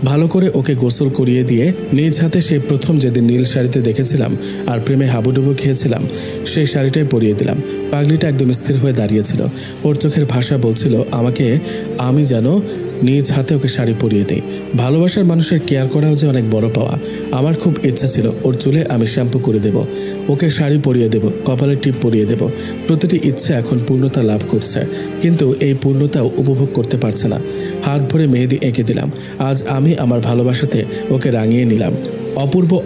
ভালো করে ওকে গোসল করিয়ে দিয়ে নিজ হাতে সেই প্রথম যেদিন নীল শাড়িতে দেখেছিলাম আর প্রেমে হাবুডুবু খেয়েছিলাম, সেই শাড়িটাই পরিয়ে দিলাম। পাগলিটা একদম স্থির হয়ে দাঁড়িয়েছিল। ওর চোখের ভাষা বলছিল আমাকে আমি যেন নিজ হাতে ওকে শাড়ি পরিয়ে দিই। ভালোবাসার মানুষের কেয়ার করাও যে অনেক বড় পাওয়া। আমার খুব ইচ্ছা ছিল ওর চুলে আমি শ্যাম্পু করে দেব, ওকে শাড়ি পরিয়ে দেব, কপালে টিপ পরিয়ে দেব। প্রতিটি ইচ্ছে এখন পূর্ণতা লাভ করছে, কিন্তু এই পূর্ণতাও উপভোগ করতে পারছে না। হাত ভরে মেহেদি এঁকে দিলাম। আজ আমি আমার ভালোবাসাতে ওকে রাঙিয়ে নিলাম।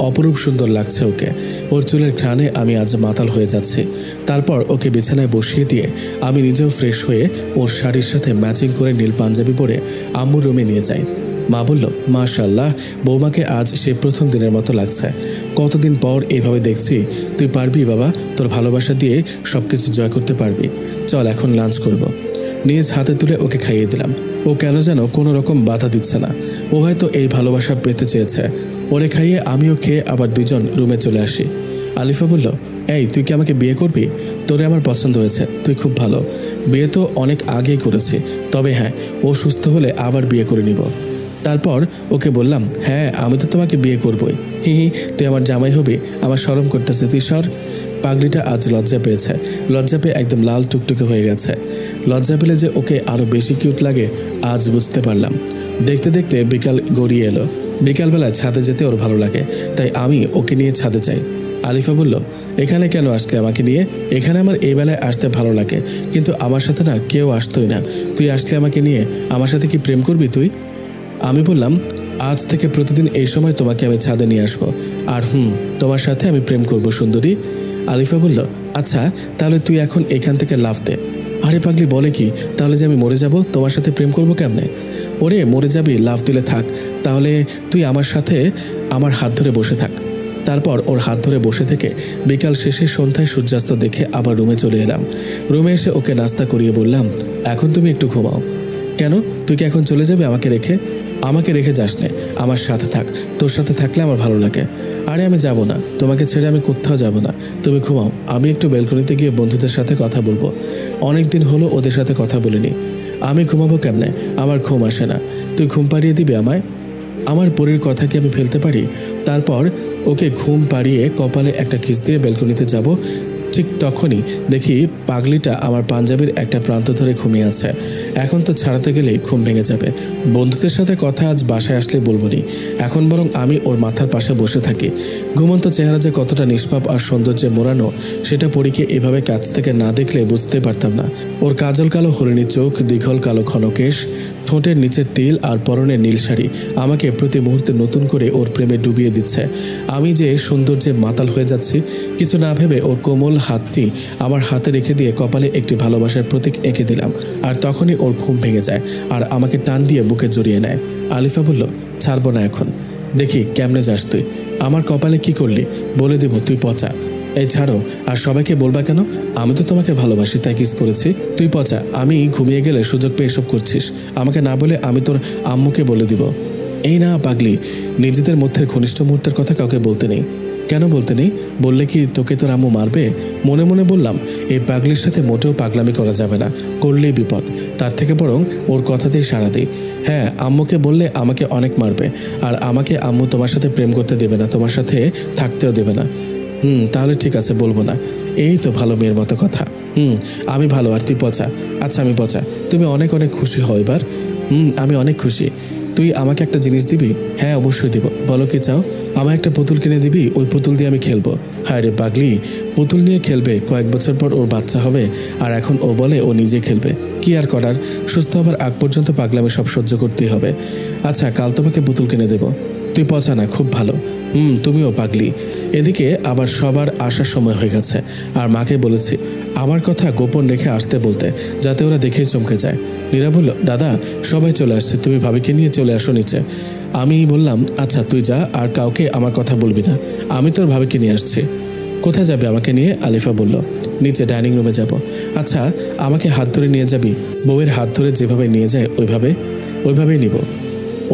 অপরূপ সুন্দর লাগছে ওকে। ওর চুলের ঘ্রাণে আমি আজ মাতাল হয়ে যাচ্ছি। তারপর ওকে বিছানায় বসিয়ে দিয়ে আমি নিজেও ফ্রেশ হয়ে ওর শাড়ির সাথে ম্যাচিং করে নীল পাঞ্জাবি পরে আম্মুর রুমে নিয়ে যাই। মা বলল, মাশাআল্লাহ, বৌমাকে আজ সে প্রথম দিনের মতো লাগছে। কতদিন পর এইভাবে দেখছি। তুই পারবি বাবা, তোর ভালোবাসা দিয়ে সবকিছু জয় করতে পারবি। চল এখন লাঞ্চ করব। নিজ হাতে তুলে ওকে খাইয়ে দিলাম। ও কেন যেন কোনো রকম বাধা দিচ্ছে না। ও হয়তো এই ভালোবাসা পেতে চেয়েছে। ওরে খাইয়ে আমিও খেয়ে আবার দুজন রুমে চলে আসি। আলিফা বলল, এই তুই কি আমাকে বিয়ে করবি? তোরে আমার পছন্দ হয়েছে, তুই খুব ভালো। বিয়ে তো অনেক আগেই করেছি, তবে হ্যাঁ, ও সুস্থ হলে আবার বিয়ে করে নিব। তারপর ওকে বললাম, হ্যাঁ আমি তো তোমাকে বিয়ে করবই। হি হি, তুই আমার জামাই হবি? আমার শরম করতেছে, তুই সর। পাগলিটা আজ লজ্জা পেয়েছে, লজ্জা পেয়ে একদম লাল টুকটুকে হয়ে গেছে। লজ্জা পেলে যে ওকে আরও বেশি কিউট লাগে আজ বুঝতে পারলাম। দেখতে দেখতে বিকাল গড়িয়ে এলো। বিকালবেলা ছাদে যেতে ওর ভালো লাগে, তাই আমি ওকে নিয়ে ছাদে যাই। আলিফা বলল, এখানে কেন আসলে আমাকে নিয়ে? এখানে আমার এই বেলায় আসতে ভালো লাগে, কিন্তু আমার সাথে না কেউ আসতোই না। তুই আসলে আমাকে নিয়ে, আমার সাথে কি প্রেম করবি তুই? আমি বললাম, আজ থেকে প্রতিদিন এই সময় তোমাকে আমি ছাদে নিয়ে আসবো, আর তোমার সাথে আমি প্রেম করব সুন্দরী। আলিফা বলল, আচ্ছা তাহলে তুই এখন এখান থেকে লাফ দে। আরে পাগলি বলে কি, তাহলে যে আমি মরে যাব, তোমার সাথে প্রেম করবো কেমনে? ওরে মরে যাবি, লাফ দিলে থাক, তাহলে তুই আমার সাথে আমার হাত ধরে বসে থাক। তারপর ওর হাত ধরে বসে থেকে বিকাল শেষে সন্ধ্যায় সূর্যাস্ত দেখে আবার রুমে চলে এলাম। রুমে এসে ওকে নাস্তা করিয়ে বললাম, এখন তুমি একটু ঘুমাও। কেন, তুই কি এখন চলে যাবে আমাকে রেখে? আমাকে রেখে যাস নে, আমার সাথে থাক, তোর সাথে থাকলে আমার ভালো লাগে। আরে আমি যাব না, তোমাকে ছেড়ে আমি কোথাও যাব না, তুমি ঘুমাও। আমি একটু ব্যালকনিতে গিয়ে বন্ধুদের সাথে কথা বলবো, অনেক দিন হলো ওদের সাথে কথা বলিনি। আমি ঘুমাবো কেমনে, আমার ঘুম আসে না। তুই ঘুম পাড়িয়ে দিবি আমায়? আমার পরীর কথা কি আমি ফেলতে পারি? তারপর ওকে ঘুম পাড়িয়ে কপালে একটা কিস দিয়ে ব্যালকনিতে যাব। ঠিক তখনই দেখি পাগলিটা আমার পাঞ্জাবির একটা প্রান্ত ধরে ঘুমিয়ে আছে। এখন তো ছাড়াতে গেলেই ঘুম ভেঙে যাবে। বন্ধুদের সাথে কথা আজ বাসায় আসলে বলবো নি, এখন বরং আমি ওর মাথার পাশে বসে থাকি। ঘুমন্ত চেহারা যে কতটা নিষ্পাপ আর সৌন্দর্যে মোড়ানো, সেটা পরীকে এভাবে কাছ থেকে না দেখলে বুঝতে পারতাম না। ওর কাজল কালো হরিণী চোখ, দীঘল কালো ঘন কেশ, ঠোঁটের নিচের তিল আর পরনের নীল শাড়ি আমাকে প্রতি মুহূর্তে নতুন করে ওর প্রেমে ডুবিয়ে দিচ্ছে। আমি যে সৌন্দর্যে মাতাল হয়ে যাচ্ছি। কিছু না ভেবে ওর কোমল হাতটি আমার হাতে রেখে দিয়ে কপালে একটি ভালোবাসার প্রতীক এঁকে দিলাম। আর তখনই ওর ঘুম ভেঙে যায় আর আমাকে টান দিয়ে বুকে জড়িয়ে নেয়। আলিফা বলল, ছাড়বো না এখন, দেখি কেমনে যাস তুই। আমার কপালে কি করলি বলে দিব, তুই পচা। এই ছাড়ো, আর সবাইকে বলবা কেন? আমি তো তোমাকে ভালোবাসি তাই কিস করেছি। তুই পচা, আমি ঘুমিয়ে গেলে সুযোগ পেয়ে এসব করছিস। আমাকে না বলে আমি তোর আম্মুকে বলে দিব। এই না পাগলি, নিজেদের মধ্যে ঘনিষ্ঠ মুহূর্তের কথা কাউকে বলতে নেই। কেন বলতে নেই? বললে কি তোকে তোর আম্মু মারবে? মনে মনে বললাম, এই পাগলির সাথে মোটেও পাগলামি করা যাবে না, করলেই বিপদ। তার থেকে বরং ওর কথাতেই সাড়া দিই। হ্যাঁ, আম্মুকে বললে আমাকে অনেক মারবে, আর আমাকে আম্মু তোমার সাথে প্রেম করতে দেবে না, তোমার সাথে থাকতেও দেবে না। তাহলে ঠিক আছে, বলবো না। এই তো ভালো মেয়ের মতো কথা। আমি ভালো আর তুই পচা। আচ্ছা আমি পচা, তুমি অনেক অনেক খুশি হও এবার। আমি অনেক খুশি। তুই আমাকে একটা জিনিস দিবি? হ্যাঁ অবশ্যই দিব, বলো কি চাও? আমার একটা পুতুল কিনে দিবি, ওই পুতুল দিয়ে আমি খেলবো। হায় রে পাগলি, পুতুল নিয়ে খেলবে, কয়েক বছর পর ওর বাচ্চা হবে, আর এখন ও বলে ও নিজে খেলবে। কি আর করার, সুস্থ হবার আগ পর্যন্ত পাগলামি সব সহ্য করতেই হবে। আচ্ছা কাল তোমাকে পুতুল কিনে দেবো। তুই পচা না, খুব ভালো। তুমিও পাগলি। এদিকে আবার সবার আসার সময় হয়ে গেছে, আর মাকে বলেছি আমার কথা গোপন রেখে আসতে বলতে, যাতে ওরা দেখেই চমকে যায়। নীরা বলল, দাদা সবাই চলে আসছে, তুমি ভাবিকে নিয়ে চলে আসো নিচে। আমি বললাম, আচ্ছা তুই যা, আর কাউকে আমার কথা বলবি না, আমি তোর ভাবিকে নিয়ে আসছি। কোথায় যাবে আমাকে নিয়ে? আলিফা বলল, নিচে ডাইনিং রুমে যাব। আচ্ছা আমাকে হাত ধরে নিয়ে যাবি? বউয়ের হাত ধরে যেভাবে নিয়ে যায় ওইভাবেই নিব।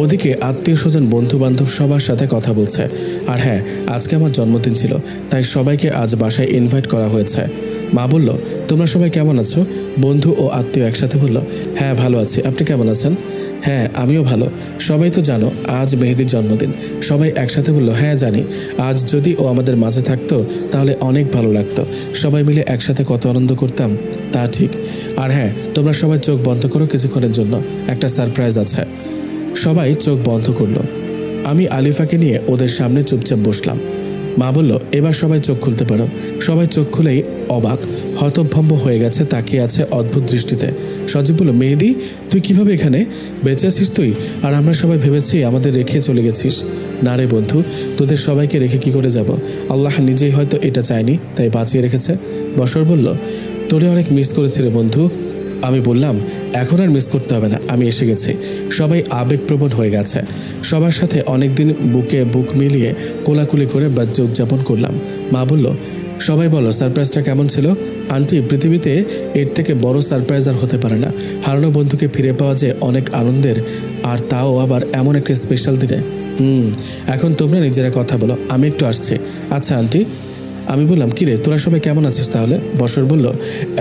ওদিকে আত্মীয় স্বজন বন্ধু বান্ধব সবার সাথে কথা বলছে। আর হ্যাঁ, আজকে আমার জন্মদিন ছিল, তাই সবাইকে আজ বাসায় ইনভাইট করা হয়েছে। মা বলল, তোমরা সবাই কেমন আছো? বন্ধু ও আত্মীয় একসাথে বলল, হ্যাঁ ভালো আছি, আপনি কেমন আছেন? হ্যাঁ আমিও ভালো। সবাই তো জানো আজ মেহেদির জন্মদিন। সবাই একসাথে বলল, হ্যাঁ জানি। আজ যদি ও আমাদের মাঝে থাকতো তাহলে অনেক ভালো লাগতো, সবাই মিলে একসাথে কত আনন্দ করতাম। তা ঠিক। আর হ্যাঁ, তোমরা সবাই চোখ বন্ধ করো কিছুক্ষণের জন্য, একটা সারপ্রাইজ আছে। সবাই চোখ বন্ধ করলো। আমি আলিফাকে নিয়ে ওদের সামনে চুপচাপ বসলাম। মা বলল, এবার সবাই চোখ খুলতে পারো। সবাই চোখ খুলেই অবাক, হতভম্ব হয়ে গেছে, তাকিয়ে আছে অদ্ভুত দৃষ্টিতে। সজীব বলল, মেহেদি তুই কিভাবে এখানে? বেঁচে আছিস তুই? আর আমরা সবাই ভেবেছি আমাদের রেখে চলে গেছিস। না রে বন্ধু, তোদের সবাইকে রেখে কি করে যাব? আল্লাহ নিজেই হয়তো এটা চায়নি, তাই বাঁচিয়ে রেখেছে। বশর বলল, তোরে অনেক মিস করেছি রে বন্ধু। আমি বললাম, এখন আর মিস করতে হবে না, আমি এসে গেছি। সবাই আবেগপ্রবণ হয়ে গেছে। সবার সাথে অনেকদিন বুকে বুক মিলিয়ে কোলাকুলি করে বার্থডে উদযাপন করলাম। মা বলল, সবাই বলো সারপ্রাইজটা কেমন ছিল? আন্টি, পৃথিবীতে এর থেকে বড় সারপ্রাইজ আর হতে পারে না। হারানো বন্ধুকে ফিরে পাওয়া যে অনেক আনন্দের, আর তাও আবার এমন একটা স্পেশাল দিনে। এখন তোমরা নিজেরা কথা বলো, আমি একটু আসছি। আচ্ছা আন্টি। আমি বললাম, কিরে তোরা সবাই কেমন আছিস তাহলে? বসর বলল,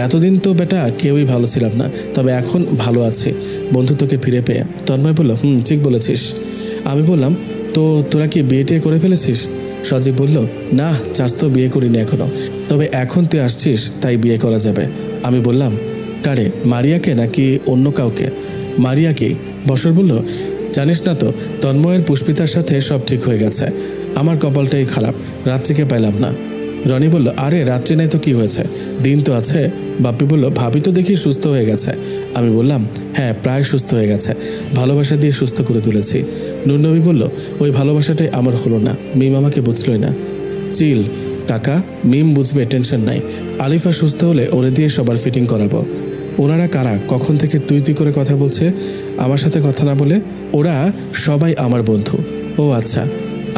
এতদিন তো বেটা কেউই ভালো ছিলাম না, তবে এখন ভালো আছি বন্ধুত্বকে ফিরে পেয়ে। তন্ময় বলল, ঠিক বলেছিস। আমি বললাম, তো তোরা কি বিয়ে টিয়ে করে ফেলেছিস? সজীব বলল, না চাষ তো বিয়ে করিনি এখনো, তবে এখন তুই আসছিস তাই বিয়ে করা যাবে। আমি বললাম, কারে, মারিয়াকে নাকি অন্য কাউকে? মারিয়াকেই। বসর বলল, জানিস না তো তন্ময়ের পুষ্পিতার সাথে সব ঠিক হয়ে গেছে, আমার কপালটাই খারাপ, রাত্রিকে পাইলাম না। রনি বলল, আরে রাত্রি নাই তো কি হয়েছে, দিন তো আছে। বাপ্পি বলল, ভাবি তো দেখি সুস্থ হয়ে গেছে। আমি বললাম, হ্যাঁ প্রায় সুস্থ হয়ে গেছে, ভালোবাসা দিয়ে সুস্থ করে তুলেছি। নুরনবী বলল, ওই ভালোবাসাটাই আমার হলো না, মিম আমাকে বুঝলই না। চিল কাকা, মিম বুঝবে, টেনশন নাই। আলিফা সুস্থ হলে ওরে দিয়ে সবার ফিটিং করাবো। ওনারা কারা, কখন থেকে তুই তুই করে কথা বলছে আমার সাথে কথা না বলে? ওরা সবাই আমার বন্ধু। ও আচ্ছা।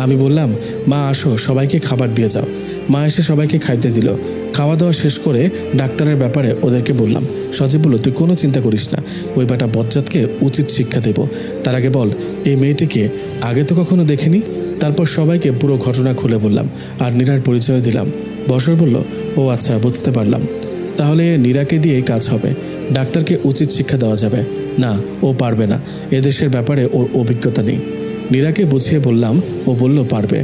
আমি বললাম, মা আসো সবাইকে খাবার দিয়ে যাও। মা এসে সবাইকে খাইতে দিল। খাওয়া দাওয়া শেষ করে ডাক্তারের ব্যাপারে ওদেরকে বললাম। সজীব বলল, তুই কোনো চিন্তা করিস না, ওই বেটা বজ্জাতকে উচিত শিক্ষা দেব। তার আগে বল, এই মেয়েটিকে আগে তো কখনো দেখিনি। তারপর সবাইকে পুরো ঘটনা খুলে বললাম আর নীরার পরিচয় দিলাম। বসর বলল, ও আচ্ছা বুঝতে পারলাম, তাহলে নীরাকে দিয়েই কাজ হবে, ডাক্তারকে উচিত শিক্ষা দেওয়া যাবে না। ও পারবে না, এদেশের ব্যাপারে ওর অভিজ্ঞতা নেই। নীরাকে বুঝিয়ে বললাম, ও বলল পারবে।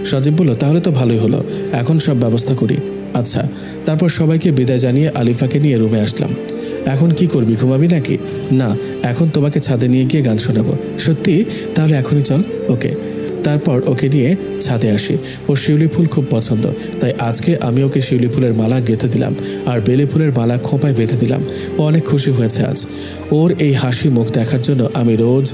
সজীব বলল, তাহলে তো ভালোই হলো, এখন সব ব্যবস্থা করি। আচ্ছা। তারপর সবাইকে বিদায় জানিয়ে আলিফাকে নিয়ে রুমে আসলাম। এখন কি করবি, ঘুমাবি নাকি? না, এখন তোমাকে ছাদে নিয়ে গিয়ে গান শোনাবো। সত্যি? তাহলে এখনই চল। ওকে। তারপর ওকে নিয়ে ছাদে আসি। ওর শিউলি ফুল খুব পছন্দ, তাই আজকে আমি ওকে শিউলি ফুলের মালা গেঁথে দিলাম আর বেলি ফুলের মালা খোঁপায় বেঁধে দিলাম। ও অনেক খুশি হয়েছে আজ। ওর এই হাসি মুখ দেখার জন্য আমি রোজ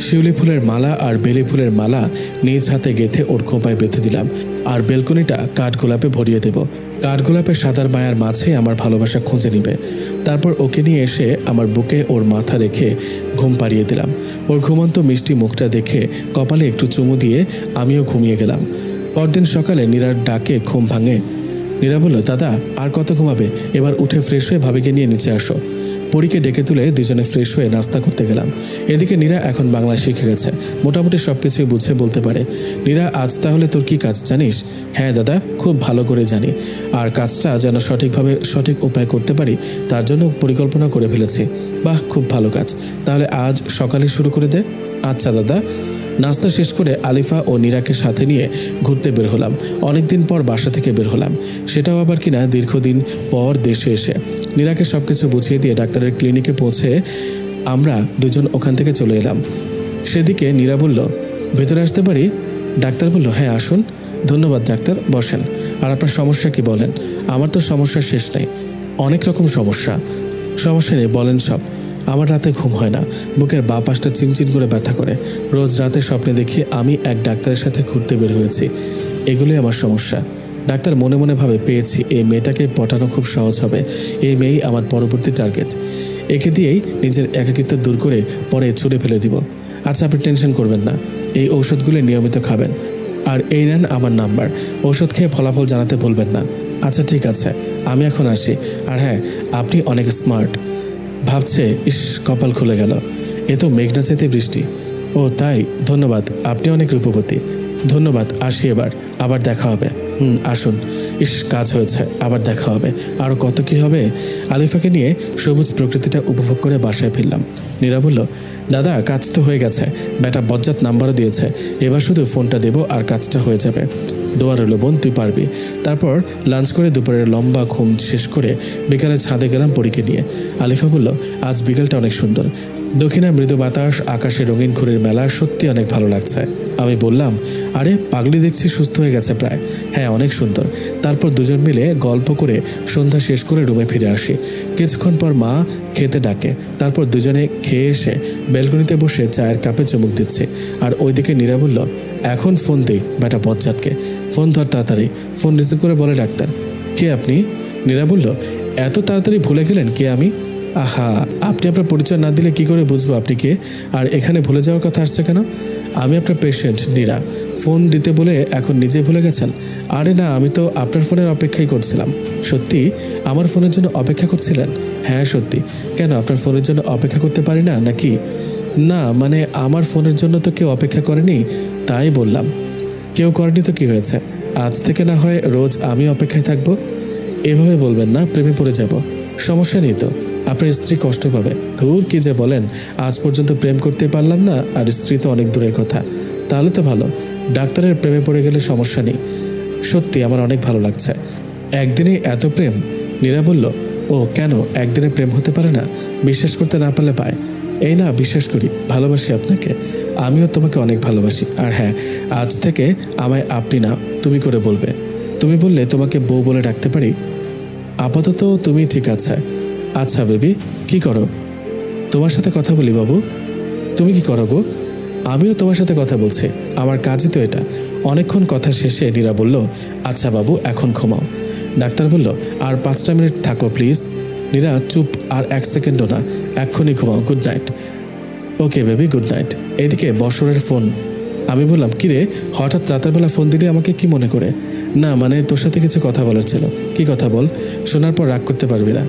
শিউলি ফুলের মালা আর বেলি ফুলের মালা নিজ হাতে গেঁথে ওর খোঁপায় বেঁধে দিলাম আর বেলকনিটা কাঠগোলাপে ভরিয়ে দেব। কাঠগোলাপের সাদার মায়ার মাঝে আমার ভালোবাসা খুঁজে নিবে। তারপর ওকে নিয়ে এসে আমার বুকে ওর মাথা রেখে ঘুম পাড়িয়ে দিলাম। ওর ঘুমন্ত মিষ্টি মুখটা দেখে কপালে একটু চুমু দিয়ে আমিও ঘুমিয়ে গেলাম। পরদিন সকালে নীরার ডাকে ঘুম ভাঙে। নীরা বলল, দাদা আর কত ঘুমাবে, এবার উঠে ফ্রেশ হয়ে ভাবিকে নিয়ে নিচে আসো। পরীকে ডেকে তুলে দুজনে ফ্রেশ হয়ে নাস্তা করতে গেলাম। এদিকে নীরা এখন বাংলা শিখে গেছে, মোটামুটি সব কিছুই বুঝে বলতে পারে। নীরা, আজ তাহলে তোর কি কাজ জানিস? হ্যাঁ দাদা, খুব ভালো করে জানি, আর কাজটা যেন সঠিকভাবে সঠিক উপায় করতে পারি তার জন্য পরিকল্পনা করে ফেলেছি। বাহ, খুব ভালো কাজ, তাহলে আজ সকালে শুরু করে দে। আচ্ছা দাদা। নাস্তা শেষ করে আলিফা ও নীরাকে সাথে নিয়ে ঘুরতে বের হলাম। অনেকদিন পর বাসা থেকে বের হলাম, সেটাও আবার কিনা দীর্ঘদিন পর দেশে এসে। নীরাকে সব কিছু বুঝিয়ে দিয়ে ডাক্তারের ক্লিনিকে পৌঁছে আমরা দুজন ওখান থেকে চলে এলাম। সেদিকে নীরা বলল, ভেতরে আসতে পারি? ডাক্তার বলল, হ্যাঁ আসুন। ধন্যবাদ ডাক্তার, বসেন। আর আপনার সমস্যা কি বলেন? আমার তো সমস্যার শেষ নেই, অনেক রকম সমস্যা। সমস্যা নেই, বলেন সব। আমার রাতে ঘুম হয় না, বুকের বাঁ পাশটা চিনচিন করে ব্যথা করে। রোজ রাতে স্বপ্নে দেখি আমি এক ডাক্তারের সাথে ঘুরতে বের হয়েছি, এগুলোই আমার সমস্যা। ডাক্তার মনে মনে ভাবে, পেয়েছি, এই মেয়েটাকে পটানো খুব সহজ হবে, এই মেয়েই আমার পরবর্তী টার্গেট। একে দিয়েই নিজের একাকিত্ব দূর করে পরে ছুঁড়ে ফেলে দিব। আচ্ছা, আপনি টেনশন করবেন না, এই ঔষধগুলো নিয়মিত খাবেন, আর এই নেন আমার নাম্বার, ঔষধ খেয়ে ফলাফল জানাতে ভুলবেন না। আচ্ছা ঠিক আছে, আমি এখন আসি। আর হ্যাঁ, আপনি অনেক স্মার্ট। ভাবছে, ইস কপাল খুলে গেল, এ তো মেঘনা চেতে বৃষ্টি। ও তাই, ধন্যবাদ, আপনি অনেক রূপবতী। ধন্যবাদ, আসি এবার, আবার দেখা হবে। আসুন। ইস কাজ হয়েছে, আবার দেখা হবে, আরও কত কি হবে। আলিফাকে নিয়ে সবুজ প্রকৃতিটা উপভোগ করে বাসায় ফিরলাম। নীরা বলল, দাদা কাজ তো হয়ে গেছে, বেটা বজ্জাত নাম্বারও দিয়েছে, এবার শুধু ফোনটা দেবো আর কাজটা হয়ে যাবে। দোয়া রইল বোন, তুই পারবি। তারপর লাঞ্চ করে দুপুরের লম্বা ঘুম শেষ করে বিকালে ছাদে গেলাম পরীকে নিয়ে। আলিফা বলল, আজ বিকেলটা অনেক সুন্দর, দক্ষিণা মৃদু বাতাস, আকাশে রঙিন ঘুরের মেলা, সত্যি অনেক ভালো লাগছে। আমি বললাম, আরে পাগলি দেখছি সুস্থ হয়ে গেছে প্রায়। হ্যাঁ অনেক সুন্দর। তারপর দুজন মিলে গল্প করে সন্ধ্যা শেষ করে রুমে ফিরে আসি। কিছুক্ষণ পর মা খেতে ডাকে, তারপর দুজনে খেয়ে এসে বেলকনিতে বসে চায়ের কাপে চুমুক দিচ্ছে। আর ওইদিকে নীরা বলল, এখন ফোন দিই বেটা বজ্জাতকে, ফোন ধর তাড়াতাড়ি। ফোন রিসিভ করে বলে ডাক্তার, কে আপনি? নীরা বলল, এত তাড়াতাড়ি ভুলে গেলেন কে আমি? আহা, আপনি আপনার পরিচয় না দিলে কি করে বুঝবো আপনি কে? আর এখানে ভুলে যাওয়ার কথা আসছে কেন? আমি আপনার পেশেন্ট নীরা। ফোন দিতে বলে এখন নিজে ভুলে গেছেন? আরে না, আমি তো আপনার ফোনের অপেক্ষাই করছিলাম। সত্যি আমার ফোনের জন্য অপেক্ষা করছিলেন? হ্যাঁ সত্যি। কেন, আপনার ফোনের জন্য অপেক্ষা করতে পারি না নাকি? না মানে আমার ফোনের জন্য তো কেউ অপেক্ষা করেনি, তাই বললাম। কেউ করেনি তো কি হয়েছে, আজ থেকে না হয় রোজ আমি অপেক্ষায় থাকবো। এভাবে বলবেন না, প্রেমে পড়ে যাব। সমস্যা নেই তো, আপনার স্ত্রী কষ্ট পাবে। ধুর কি যে বলেন, আজ পর্যন্ত প্রেম করতে পারলাম না, আর স্ত্রী তো অনেক দূরের কথা। তাহলে তো ভালো, ডাক্তারের প্রেমে পড়ে গেলে সমস্যা নেই। সত্যি আমার অনেক ভালো লাগছে। একদিনে এত প্রেম? নীরা বলল, ও কেন, একদিনে প্রেম হতে পারে না? বিশ্বাস করতে না পারলে পায়। এই না, বিশ্বাস করি, ভালোবাসি আপনাকে। আমিও তোমাকে অনেক ভালোবাসি। আর হ্যাঁ, আজ থেকে আমায় আপনি না তুমি করে বলবে। তুমি বললে তোমাকে বউ বলে ডাকতে পারি? আপাতত তুমি ঠিক আছে। আচ্ছা বেবি, কি করো? তোমার সাথে কথা বলি বাবু। তুমি কি করো গো? আমিও তোমার সাথে কথা বলছি, আমার কাজই তো এটা। অনেকক্ষণ কথা শেষে নীরা বলল, আচ্ছা বাবু, এখন ঘুমাও। ডাক্তার বলল, আর 5টা মিনিট থাকো প্লিজ। নীরা চুপ, আর 1 সেকেন্ডও না, এক্ষুনি ঘুমাও। Good night. Okay baby, good night. এদিকে বসরের ফোন। আমি বললাম, কিরে, হঠাৎ রাতের বেলা ফোন দিলে আমাকে কি মনে করে? না মানে তোর সাথে কিছু কথা বলার ছিল। কি কথা বল, শোনার পর রাগ করতে পারবি না।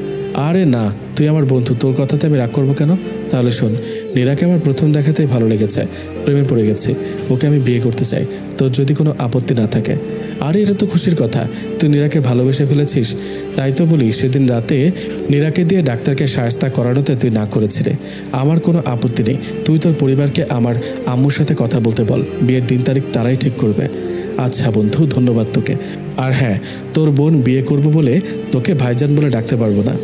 আরে না, তুই আমার বন্ধু, তোর কথাতে আমি রাগ করবো কেন? তাহলে শোন, নীরাকে আমার প্রথম দেখাতেই ভালো লেগেছে, প্রেমে পড়ে গেছি। ওকে আমি বিয়ে করতে চাই, তোর যদি কোনো আপত্তি না থাকে। আরে এটা তো খুশির কথা, তুই নীরাকে ভালোবেসে ফেলেছিস। তাই তো বলি, সেদিন রাতে নীরাকে দিয়ে ডাক্তারকে শায়েস্তা করানোতে তুই না করেছিলে। আমার কোনো আপত্তি নেই, তুই তোর পরিবারকে আমার আম্মুর সাথে কথা বলতে বল, বিয়ের দিন তারিখ তারাই ঠিক করবে। আচ্ছা বন্ধু, ধন্যবাদ তোকে। আর হ্যাঁ, তোর বোন বিয়ে করবো বলে তোকে ভাইজান বলে ডাকতে পারবো না।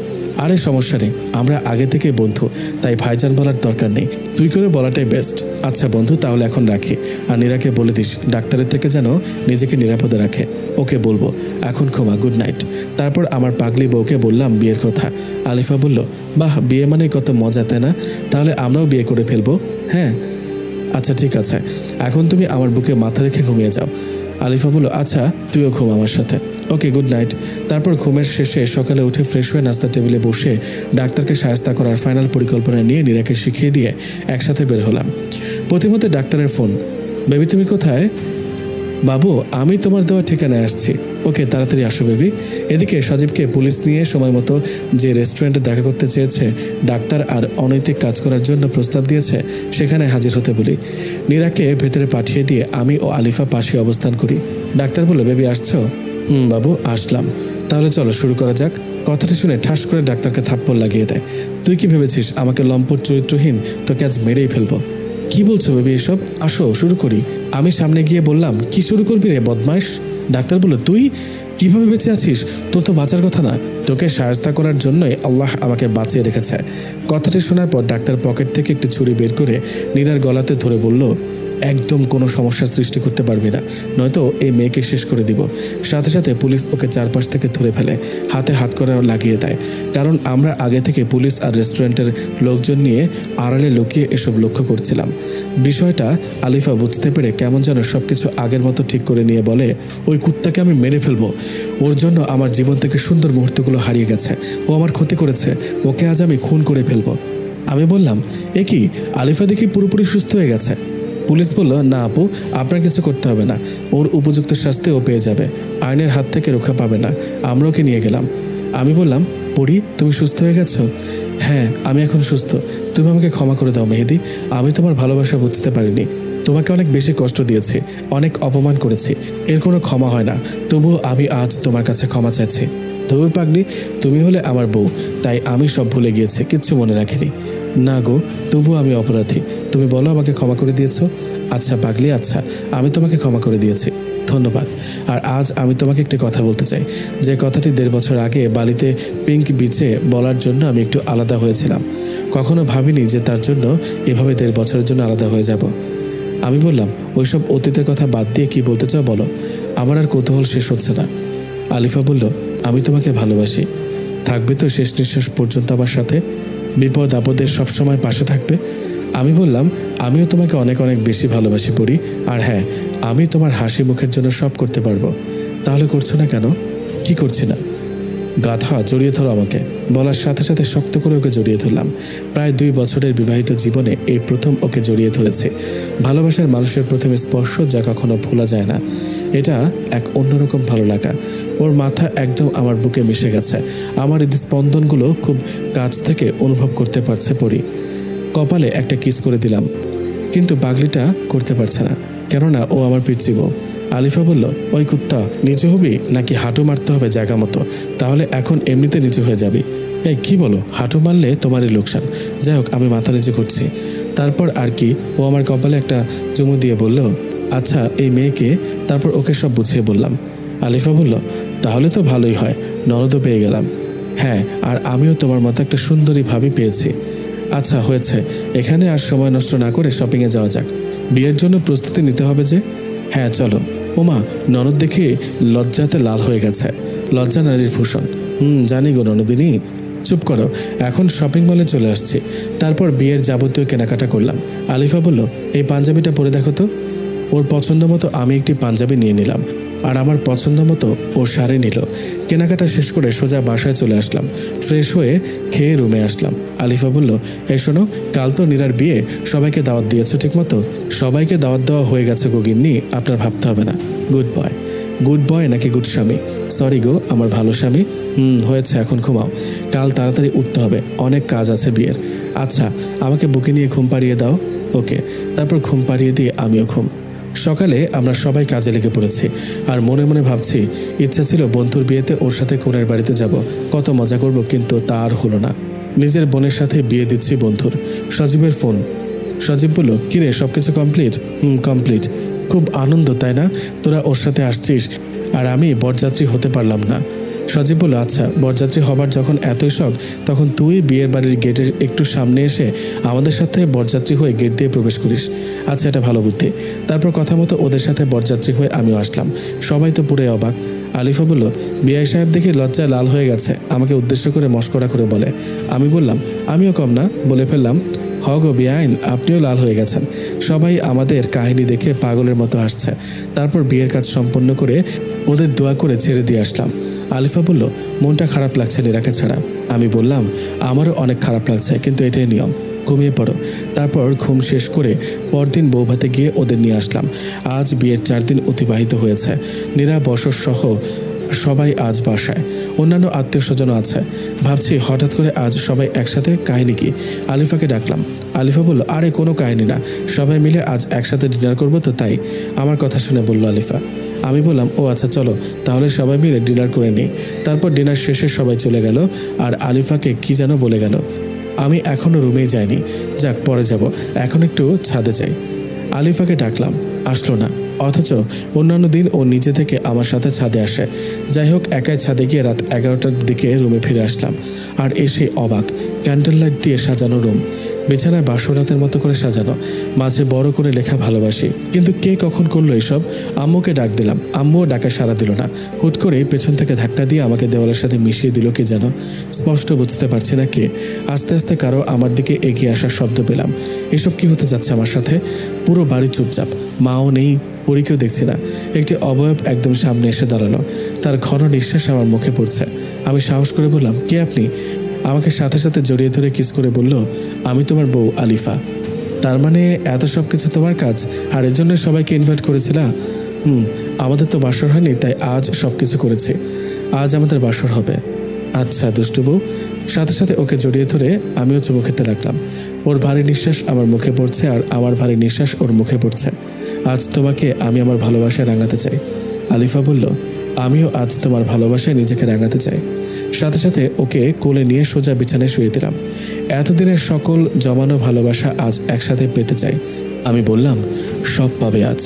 আরে সমস্যা নেই, আমরা আগে থেকে বন্ধু, তাই ভাইজান বলার দরকার নেই, তুই করে বলাটাই বেস্ট। আচ্ছা বন্ধু, তাহলে এখন রাখি। আর নীরাকে বলে দিস ডাক্তারের থেকে যেন নিজেকে নিরাপদে রাখে। ওকে বলবো, এখন ঘুমা, গুড নাইট। তারপর আমার পাগলি বউকে বললাম বিয়ের কথা। আলিফা বলল, বাহ, বিয়ে মানে কত মজা, তাই না? তাহলে আমরাও বিয়ে করে ফেলবো। হ্যাঁ আচ্ছা ঠিক আছে, এখন তুমি আমার বুকে মাথা রেখে ঘুমিয়ে যাও। আলিফা বলল, আচ্ছা তুইও ঘুম আমার সাথে। ওকে, গুড নাইট। তারপর ঘুমের শেষে সকালে উঠে ফ্রেশ হয়ে নাস্তার টেবিলে বসে ডাক্তারকে শায়েস্তা করার ফাইনাল পরিকল্পনা নিয়ে নীরাকে শিখিয়ে দিয়ে একসাথে বের হলাম। প্রতিমধ্যে ডাক্তারের ফোন। বেবি তুমি কোথায়? বাবু, আমি তোমার দেওয়া ঠিকানায় আসছি। ওকে, তাড়াতাড়ি আসো বেবি। এদিকে সজীবকে পুলিশ নিয়ে সময় মতো যে রেস্টুরেন্টে দেখা করতে চেয়েছে ডাক্তার আর অনৈতিক কাজ করার জন্য প্রস্তাব দিয়েছে, সেখানে হাজির হতে বলি। নীরাকে ভেতরে পাঠিয়ে দিয়ে আমি ও আলিফা পাশে অবস্থান করি। ডাক্তার বলে, বেবি আসছো? বাবু, আসলাম। তাহলে চলো শুরু করা যাক। কথাটা শুনে ঠাস করে ডাক্তারকে থাপ্পড় লাগিয়ে দেয়। তুই কি ভেবেছিস আমাকে লম্পট চরিত্রহীন তোকে আজ মেরেই ফেলবো? কি বলছো বেবি এসব? আসো শুরু করি। আমি সামনে গিয়ে বললাম, কি শুরু করবি রে বদমাইশ? ডাক্তার বলল, তুই কিভাবে বেঁচে আছিস? তোর তো বাঁচার কথা না, তোকে শায়েস্তা করার জন্যই আল্লাহ আমাকে বাঁচিয়ে রেখেছে। কথাটি শোনার পর ডাক্তার পকেট থেকে একটি ছুরি বের করে নীরার গলাতে ধরে বলল, একদম কোনো সমস্যার সৃষ্টি করতে পারবি না, নয়তো এই মেয়েকে শেষ করে দিব। সাথে সাথে পুলিশ ওকে চারপাশ থেকে ধরে ফেলে, হাতে হাত করে লাগিয়ে দেয়। কারণ আমরা আগে থেকে পুলিশ আর রেস্টুরেন্টের লোকজন নিয়ে আড়ালে লুকিয়ে এসব লক্ষ্য করছিলাম। বিষয়টা আলিফা বুঝতে পেরে কেমন যেন সবকিছু আগের মতো ঠিক করে নিয়ে বলে, ওই কুত্তাকে আমি মেরে ফেলবো। ওর জন্য আমার জীবন থেকে সুন্দর মুহূর্তগুলো হারিয়ে গেছে, ও আমার ক্ষতি করেছে, ওকে আজ আমি খুন করে ফেলবো। আমি বললাম, এ কি, আলিফা দেখি পুরোপুরি সুস্থ হয়ে গেছে। পুলিশ বলল, না আপু, আপনার কিছু করতে হবে না, ওর উপযুক্ত শাস্তি ও পেয়ে যাবে, আইনের হাত থেকে রক্ষা পাবে না। আমরা ওকে নিয়ে গেলাম। আমি বললাম, পরি তুমি সুস্থ হয়ে গেছো? হ্যাঁ, আমি এখন সুস্থ। তুমি আমাকে ক্ষমা করে দাও মেহেদি, আমি তোমার ভালোবাসা বুঝতে পারিনি। তোমাকে অনেক বেশি কষ্ট দিয়েছি, অনেক অপমান করেছি, এর কোনো ক্ষমা হয় না। তবুও আমি আজ তোমার কাছে ক্ষমা চাইছি। ধুর পাগলি, তুমি হলে আমার বউ, তাই আমি সব ভুলে গিয়েছি, কিচ্ছু মনে রাখিনি। না গো, তবুও আমি অপরাধী। তুমি বলো আমাকে ক্ষমা করে দিয়েছো? আচ্ছা পাগলি, আচ্ছা, আমি তোমাকে ক্ষমা করে দিয়েছি, ধন্যবাদ। আর আজ আমি তোমাকে একটি কথা বলতে চাই, যে কথাটি 1.5 বছর আগে বালিতে পিঙ্ক বিচে বলার জন্য আমি একটু আলাদা হয়েছিলাম। কখনো ভাবিনি যে তার জন্য এভাবে 1.5 বছরের জন্য আলাদা হয়ে যাব। আমি বললাম, ওইসব অতীতের কথা বাদ দিয়ে কি বলতে চাও বলো, আমার আর কৌতূহল শেষ হচ্ছে না। আলিফা বলল, আমি তোমাকে ভালোবাসি, থাকবে তো শেষ নিঃশ্বাস পর্যন্ত আমার সাথে? বিপদ আপদে সবসময় পাশে থাকবে? আমি বললাম, আমিও তোমাকে অনেক অনেক বেশি ভালোবাসি পড়ি। আর হ্যাঁ, আমি তোমার হাসি মুখের জন্য সব করতে পারবো। তাহলে করছো না কেন? কি করছি না? গাধা, জড়িয়ে ধরো আমাকে। বলার সাথে সাথে শক্ত করে ওকে জড়িয়ে ধরলাম। প্রায় 2 বছরের বিবাহিত জীবনে এই প্রথম ওকে জড়িয়ে ধরেছে। ভালোবাসার মানুষের প্রথম স্পর্শ, যা কখনো ভোলা যায় না। এটা এক অন্যরকম ভালো লাগা। ওর মাথা একদম আমার বুকে মিশে গেছে, আমার হৃদস্পন্দনগুলো খুব কাছ থেকে অনুভব করতে পারছে পরি। কপালে একটা কিস করে দিলাম, কিন্তু পাগলিটা করতে পারছে না। কেননা ও আমার পিচ্ছি বউ। আলিফা বলল, ওই কুত্তা, নিচু হবি নাকি হাঁটু মারতে হবে জায়গা মতো? তাহলে এখন এমনিতে নিচু হয়ে যাবি। এই কি বলো, হাঁটু মারলে তোমারই লোকসান। যাই হোক, আমি মাথা নিচু করছি। তারপর আর কি, ও আমার কপালে একটা চুমু দিয়ে বলল, আচ্ছা এই মেয়েকে? তারপর ওকে সব বুঝিয়ে বললাম। আলিফা বলল, তাহলে তো ভালোই হয়, ননদও পেয়ে গেলাম। হ্যাঁ, আর আমিও তোমার মতো একটা সুন্দরী ভাবি পেয়েছি। আচ্ছা হয়েছে, এখানে আর সময় নষ্ট না করে শপিংয়ে যাওয়া যাক। বিয়ের জন্য প্রস্তুতি নিতে হবে যে। হ্যাঁ চলো। ওমা, ননদ দেখি লজ্জাতে লাল হয়ে গেছে। লজ্জা নারীর ভূষণ। জানি গো ননদিনী। চুপ করো, এখন শপিং মলে চলে আসছি। তারপর বিয়ের যাবতীয় কেনাকাটা করলাম। আলিফা বলল, এই পাঞ্জাবিটা পরে দেখো তো। ওর পছন্দ মতো আমি একটি পাঞ্জাবি নিয়ে নিলাম, আর আমার পছন্দ মতো ও শাড়ি নিল। কেনাকাটা শেষ করে সোজা বাসায় চলে আসলাম। ফ্রেশ হয়ে খেয়ে রুমে আসলাম। আলিফা বলল, এই শোনো, কাল তো নীরার বিয়ে, সবাইকে দাওয়াত দিয়েছো ঠিক মতো? সবাইকে দাওয়াত দেওয়া হয়ে গেছে গো গিন্নি, আপনার ভাবতে হবে না। Good boy. গুড বয় নাকি গুড স্বামী? সরি গো, আমার ভালো স্বামী। হয়েছে, এখন ঘুমাও, কাল তাড়াতাড়ি উঠতে হবে, অনেক কাজ আছে বিয়ের। আচ্ছা, আমাকে বুকে নিয়ে ঘুম পাড়িয়ে দাও। ওকে। তারপর ঘুম পাড়িয়ে দিয়ে আমিও ঘুম। সকালে আমরা সবাই কাজে লেগে পড়েছি, আর মনে মনে ভাবছি, ইচ্ছা ছিল বন্ধুর বিয়েতে ওর সাথে কোণের বাড়িতে যাব, কত মজা করব, কিন্তু তা আর হলো না। নিজের বোনের সাথে বিয়ে দিচ্ছি বন্ধুর। সজীবের ফোন। সজীব বলল, কিরে সবকিছু কমপ্লিট? কমপ্লিট। খুব আনন্দ তাই না, তোরা ওর সাথে আসছিস আর আমি বরযাত্রী হতে পারলাম না। সজীব বলল, আচ্ছা বরযাত্রী হবার যখন এতই শখ, তখন তুই বিয়ের বাড়ির গেটের একটু সামনে এসে আমাদের সাথে বরযাত্রী হয়ে গেট দিয়ে প্রবেশ করিস। আচ্ছা, এটা ভালো বুদ্ধি। তারপর কথা মতো ওদের সাথে বরযাত্রী হয়ে আমিও আসলাম। সবাই তো পুরো অবাক। আলিফা বলল, বিআই সাহেব দেখি লজ্জায় লাল হয়ে গেছে, আমাকে উদ্দেশ্য করে মস্করা করে বলে। আমি বললাম, আমিও কম না, বলে ফেললাম, গো বিআইন, আপনিও লাল হয়ে গেছেন। সবাই আমাদের কাহিনী দেখে পাগলের মতো আসছে। তারপর বিয়ের কাজ সম্পন্ন করে ওদের দোয়া করে ছেড়ে দিয়ে আসলাম। আলিফা বলল, মনটা খারাপ লাগছে নীরাকে ছাড়া। আমি বললাম, আমারও অনেক খারাপ লাগছে, কিন্তু এটাই নিয়ম, ঘুমিয়ে পড়ো। তারপর ঘুম শেষ করে পরদিন বৌভাতে গিয়ে ওদের নিয়ে আসলাম। আজ বিয়ের 4 দিন অতিবাহিত হয়েছে। নীরা বসর সহ সবাই আজ বাসায়, অন্যান্য আত্মীয় স্বজনও আছে। ভাবছি হঠাৎ করে আজ সবাই একসাথে, কাহিনী কি? আলিফাকে ডাকলাম। আলিফা বলল, আরে কোনো কাহিনী না, সবাই মিলে আজ একসাথে ডিনার করবো তো তাই। আমার কথা শুনে বলল আলিফা। আমি বললাম, ও আচ্ছা চলো তাহলে সবাই মিলে ডিনার করে নিই। তারপর ডিনার শেষে সবাই চলে গেল, আর আলিফাকে কি যেন বলে গেল। আমি এখনও রুমেই যাইনি, যাক পরে যাব, এখন একটু ছাদে যাই। আলিফাকে ডাকলাম, আসলো না, অথচ অন্যান্য দিন ও নিজে থেকে আমার সাথে ছাদে আসে। যাই হোক, একাই ছাদে গিয়ে রাত 11টার দিকে রুমে ফিরে আসলাম, আর এসে অবাক, ক্যান্ডেল লাইট দিয়ে সাজানো রুম, বিছানায় বাসরাতের মতো করে সাজানো, মাঝে বড় করে লেখা ভালোবাসি। কিন্তু কে কখন করলো এসব? আম্মুকে ডাক দিলাম, আম্মুও ডাকা সাড়া দিল না। হুট করে পেছন থেকে ধাক্কা দিয়ে আমাকে দেওয়ালের সাথে মিশিয়ে দিল কে যেন, স্পষ্ট বুঝতে পারছি না কে। আস্তে আস্তে কারো আমার দিকে এগিয়ে আসার শব্দ পেলাম। এসব কি হতে যাচ্ছে আমার সাথে? পুরো বাড়ি চুপচাপ, মাও নেই, পরীকেও দেখছি না। একটি অবয়ব একদম সামনে এসে দাঁড়ালো, তার ঘন নিঃশ্বাস আমার মুখে পড়ছে। আমি সাহস করে বললাম, কে আপনি? আমাকে সাথে সাথে জড়িয়ে ধরে কিস করে বলল, আমি তোমার বউ আলিফা। তার মানে এত সব কিছু তোমার কাজ, আর এর জন্য সবাইকে ইনভাইট করেছিলা? আমাদের তো বাসর হয়নি, তাই আজ সব কিছু করেছি। আজ আমাদের বাসর হবে। আচ্ছা দুষ্টু বউ। সাথে সাথে ওকে জড়িয়ে ধরে আমিও চুমু খেতে লাগলাম। ওর ভারী নিঃশ্বাস আমার মুখে পড়ছে, আর আমার ভারী নিঃশ্বাস ওর মুখে পড়ছে। আজ তোমাকে আমি আমার ভালোবাসায় রাঙাতে চাই। আলিফা বলল, আমিও আজ তোমার ভালোবাসায় নিজেকে রাঙাতে চাই। সাথে সাথে ওকে কোলে নিয়ে সোজা বিছানায় শুয়ে দিলাম। এতদিনের সকল জমানো ভালোবাসা আজ একসাথে পেতে চাই। আমি বললাম, সব পাবে আজ,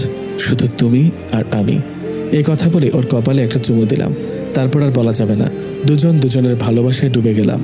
শুধু তুমি আর আমি। এই কথা বলে ওর কপালে একটা চুমু দিলাম। তারপর আর বলা যাবে না, দুজন দুজনের ভালোবাসায় ডুবে গেলাম।